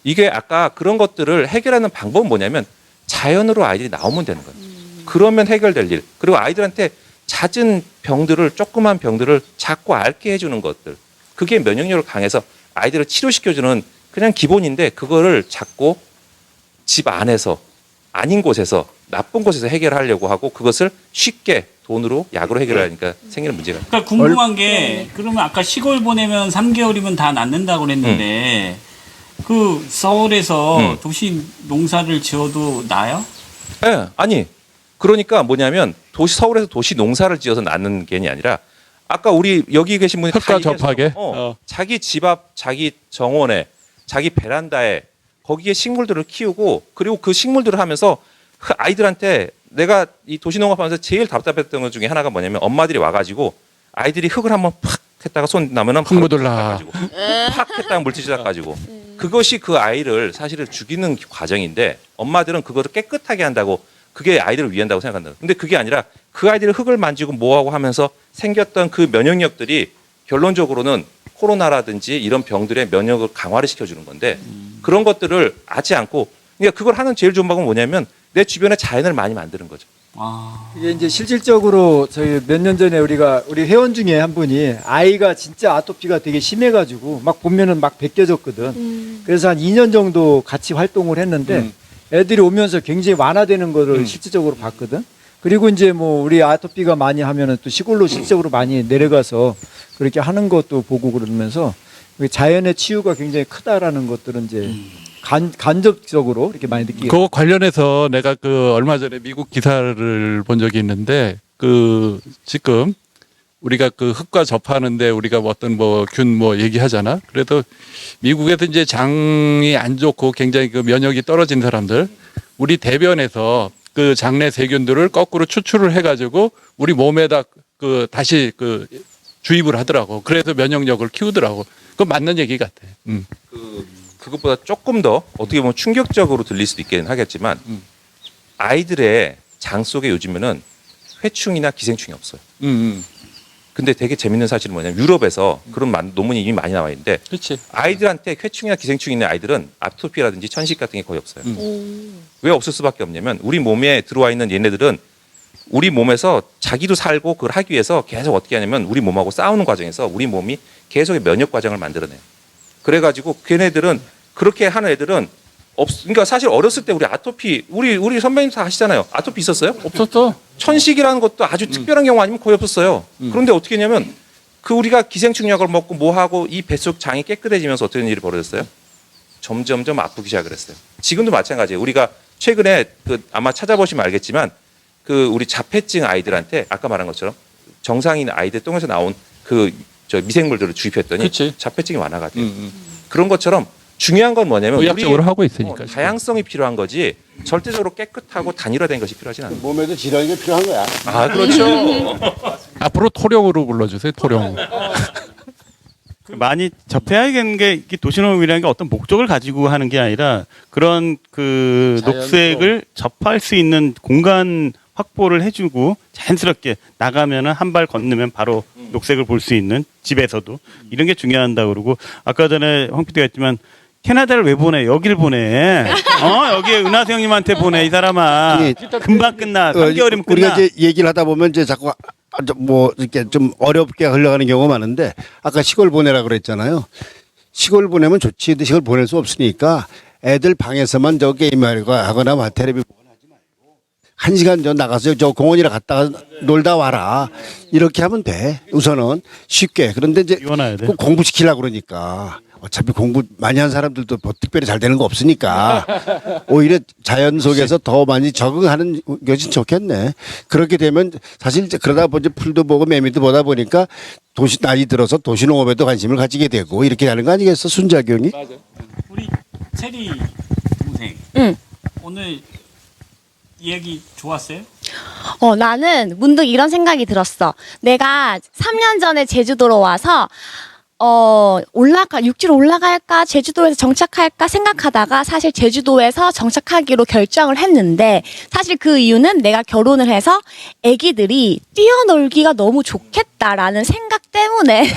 이게 아까 그런 것들을 해결하는 방법은 뭐냐면 자연으로 아이들이 나오면 되는 거예요. 그러면 해결될 일. 그리고 아이들한테 잦은 병들을 조그만 병들을 자꾸 앓게 해주는 것들. 그게 면역력을 강해서 아이들을 치료시켜주는 그냥 기본인데 그거를 자꾸 집 안에서 아닌 곳에서 나쁜 곳에서 해결하려고 하고 그것을 쉽게 돈으로 약으로 해결하니까 생기는 문제가. 그러니까 궁금한 게 그러면 아까 시골 보내면 3개월이면 다 낫는다고 그랬는데 그 서울에서 도시 농사를 지어도 나요? 네, 아니 그러니까 뭐냐면 서울에서 도시 농사를 지어서 낳는 게 아니라 아까 우리 여기 계신 분이 흙과 다 접하게? 자기 집 앞, 자기 정원에, 자기 베란다에 거기에 식물들을 키우고 그리고 그 식물들을 하면서 아이들한테 내가 이 도시농업하면서 제일 답답했던 것 중에 하나가 뭐냐면 엄마들이 와가지고 아이들이 흙을 한번 팍 했다가 손 나면은 흥부들라. 팍 했다가 물티슈 닦아가지고 그것이 그 아이를 사실은 죽이는 과정인데 엄마들은 그거를 깨끗하게 한다고 그게 아이들을 위한다고 생각한다. 근데 그게 아니라 그 아이들이 흙을 만지고 뭐하고 하면서 생겼던 그 면역력들이 결론적으로는 코로나라든지 이런 병들의 면역을 강화를 시켜주는 건데 그런 것들을 하지 않고 그러니까 그걸 하는 제일 좋은 방법은 뭐냐면 내 주변에 자연을 많이 만드는 거죠. 이게 이제 실질적으로 저희 몇 년 전에 우리 회원 중에 한 분이 아이가 진짜 아토피가 되게 심해가지고 막 보면은 막 벗겨졌거든. 그래서 한 2년 정도 같이 활동을 했는데 애들이 오면서 굉장히 완화되는 거를 실질적으로 봤거든. 그리고 이제 뭐 우리 아토피가 많이 하면은 또 시골로 실질적으로 많이 내려가서 그렇게 하는 것도 보고 그러면서 자연의 치유가 굉장히 크다라는 것들은 이제 간접적으로 이렇게 많이 느끼게. 그거 관련해서 내가 그 얼마 전에 미국 기사를 본 적이 있는데 그 지금 우리가 그 흙과 접하는데 우리가 어떤 뭐 균 뭐 얘기하잖아. 그래도 미국에서 이제 장이 안 좋고 굉장히 그 면역이 떨어진 사람들 우리 대변에서 그 장내 세균들을 거꾸로 추출을 해가지고 우리 몸에다 그 다시 그 주입을 하더라고. 그래서 면역력을 키우더라고. 그건 맞는 얘기 같아. 그것보다 조금 더 어떻게 보면 충격적으로 들릴 수도 있긴 하겠지만 아이들의 장 속에 요즘에는 회충이나 기생충이 없어요. 근데 되게 재밌는 사실은 뭐냐면 유럽에서 그런 논문이 이미 많이 나와 있는데 그렇지. 아이들한테 회충이나 기생충이 있는 아이들은 아토피라든지 천식 같은 게 거의 없어요. 왜 없을 수밖에 없냐면 우리 몸에 들어와 있는 얘네들은 우리 몸에서 자기도 살고 그걸 하기 위해서 계속 어떻게 하냐면 우리 몸하고 싸우는 과정에서 우리 몸이 계속의 면역 과정을 만들어내요. 그래가지고 걔네들은 그렇게 하는 애들은 그러니까 사실 어렸을 때 우리 아토피 우리 선배님 다 아시잖아요. 아토피 있었어요? 없었어. 천식이라는 것도 아주 특별한 경우 아니면 거의 없었어요. 그런데 어떻게 했냐면 그 우리가 기생충 약을 먹고 뭐 하고 이 뱃속 장이 깨끗해지면서 어떤 일이 벌어졌어요? 점점점 아프기 시작을 했어요. 지금도 마찬가지예요. 우리가 최근에 그 아마 찾아보시면 알겠지만 그 우리 자폐증 아이들한테 아까 말한 것처럼 정상인 아이들 똥에서 나온 그 저 미생물들을 주입했더니 그치. 자폐증이 완화가 돼요. 그런 것처럼 중요한 건 뭐냐면 의학적으로 하고 있으니까. 다양성이 필요한 거지 절대적으로 깨끗하고 단일화된 것이 필요하진 않아요. 몸에도 질환이 필요한 거야. 아 그렇죠. 앞으로 토령으로 불러주세요. 토령. 많이 접해야겠는 게 이게 도시농업이라는 게 어떤 목적을 가지고 하는 게 아니라 그런 그 녹색을 접할 수 있는 공간 확보를 해주고 자연스럽게 나가면은 한 발 건너면 바로 녹색을 볼 수 있는 집에서도 이런 게 중요하다 그러고 아까 전에 황 PD가 했지만 캐나다를 왜 보내? 여기를 보내. 여기에 은하수 형님한테 보내 이 사람아. 금방 끝나. 3개월이면 끝나. 우리가 이제 얘기를 하다 보면 이제 자꾸 뭐 이렇게 좀 어렵게 흘러가는 경우가 많은데 아까 시골 보내라 그랬잖아요. 시골 보내면 좋지. 근데 시골 보낼 수 없으니까 애들 방에서만 저 게임하거나 뭐 테레비 보거나 하지 말고 1시간 전 나가서 저 공원이라 갔다가 놀다 와라. 이렇게 하면 돼. 우선은 쉽게. 그런데 이제 이원해야 돼. 꼭 공부시키려고 그러니까 어차피 공부 많이 한 사람들도 뭐 특별히 잘 되는 거 없으니까 오히려 자연 속에서 더 많이 적응하는 것이 좋겠네. 그렇게 되면 사실 이제 그러다 보니 풀도 보고 매미도 보다 보니까 나이 들어서 도시농업에도 관심을 가지게 되고 이렇게 하는 거 아니겠어? 순작용이? 맞아. 우리 체리 동생. 응. 오늘 이야기 좋았어요? 나는 문득 이런 생각이 들었어. 내가 3년 전에 제주도로 와서 육지로 올라갈까, 제주도에서 정착할까 생각하다가 사실 제주도에서 정착하기로 결정을 했는데 사실 그 이유는 내가 결혼을 해서 아기들이 뛰어놀기가 너무 좋겠다라는 생각 때문에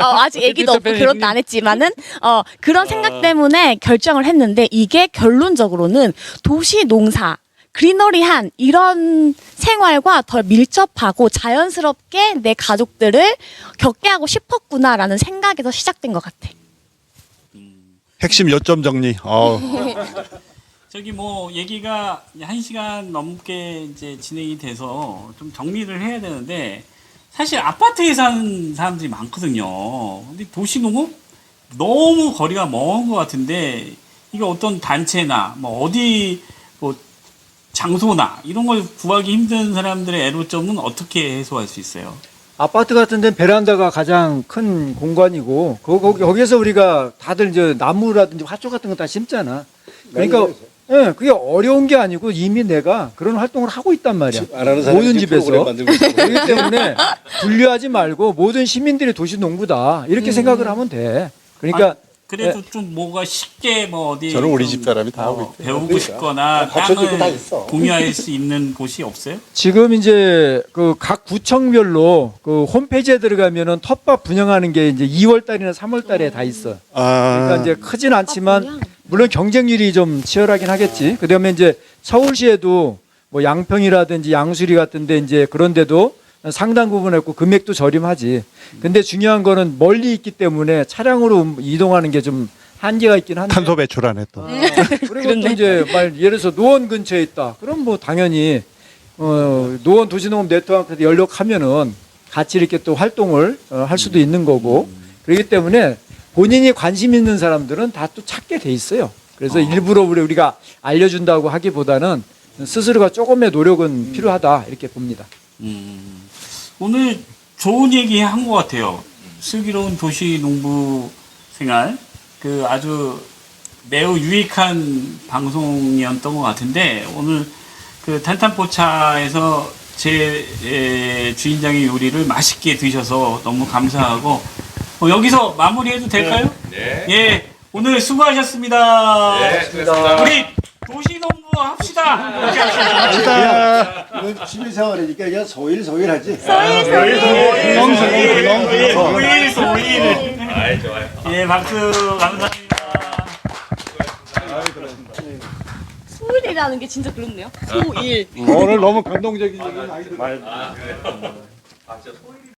아직 아기도 없고 결혼도 안 했지만은 그런 생각 때문에 결정을 했는데 이게 결론적으로는 도시 농사 그리너리한 이런 생활과 더 밀접하고 자연스럽게 내 가족들을 겪게 하고 싶었구나라는 생각에서 시작된 것 같아. 핵심 요점 정리. 저기 뭐 얘기가 1시간 넘게 이제 진행이 돼서 좀 정리를 해야 되는데 사실 아파트에 사는 사람들이 많거든요. 근데 도시농업 너무 거리가 먼 것 같은데 이거 어떤 단체나 뭐 어디 뭐 장소나 이런 걸 구하기 힘든 사람들의 애로점은 어떻게 해소할 수 있어요? 아파트 같은 데는 베란다가 가장 큰 공간이고 거기에서 우리가 다들 이제 나무라든지 화초 같은 거 다 심잖아. 그러니까 예, 그게 어려운 게 아니고 이미 내가 그런 활동을 하고 있단 말이야. 안 하는 사람이 모든 지금 집에서. 프로그램 만들고 있어. 그렇기 때문에 분류하지 말고 모든 시민들이 도시 농부다 이렇게 생각을 하면 돼. 그러니까 그래도 좀 뭐가 쉽게 뭐 어디 저는 우리 좀 집 사람이 다 하고 있대요. 배우고 그러니까. 싶거나 갖춰줄 거다 땅을 있어. 공유할 수 있는 곳이 없어요? 지금 이제 그 각 구청별로 그 홈페이지에 들어가면은 텃밭 분양하는 게 이제 2월 달이나 3월 달에 다 있어. 그러니까 이제 크진 않지만 분양? 물론 경쟁률이 좀 치열하긴 하겠지. 그다음에 이제 서울시에도 뭐 양평이라든지 양수리 같은데 이제 그런데도 상당 부분 했고 금액도 저렴하지. 근데 중요한 거는 멀리 있기 때문에 차량으로 이동하는 게 좀 한계가 있긴 한데. 탄소 배출하네 또. 그리고 또 이제 예를 들어서 노원 근처에 있다. 그럼 뭐 당연히 노원 도시농업 네트워크에 연락하면은 같이 이렇게 또 활동을 할 수도 있는 거고. 그렇기 때문에 본인이 관심 있는 사람들은 다 또 찾게 돼 있어요. 그래서 일부러 우리가 알려준다고 하기보다는 스스로가 조금의 노력은 필요하다 이렇게 봅니다. 오늘 좋은 얘기 한 것 같아요. 슬기로운 도시 농부 생활. 그 아주 매우 유익한 방송이었던 것 같은데 오늘 그 탄탄포차에서 제 주인장의 요리를 맛있게 드셔서 너무 감사하고 여기서 마무리해도 될까요? 네. 예, 오늘 수고하셨습니다. 네, 수고하셨습니다. 우리 도시농부 합시다. 이렇게 합시다. 이건 취미생활이니까 그냥 소일하지. 소일. 아이, 좋아요. 예, 박수 감사합니다. 소일이라는 게 진짜 그렇네요. 소일. 오늘 너무 감동적인 얘기 많이 들었어요. 아, 그래요? 아, 진짜 소일이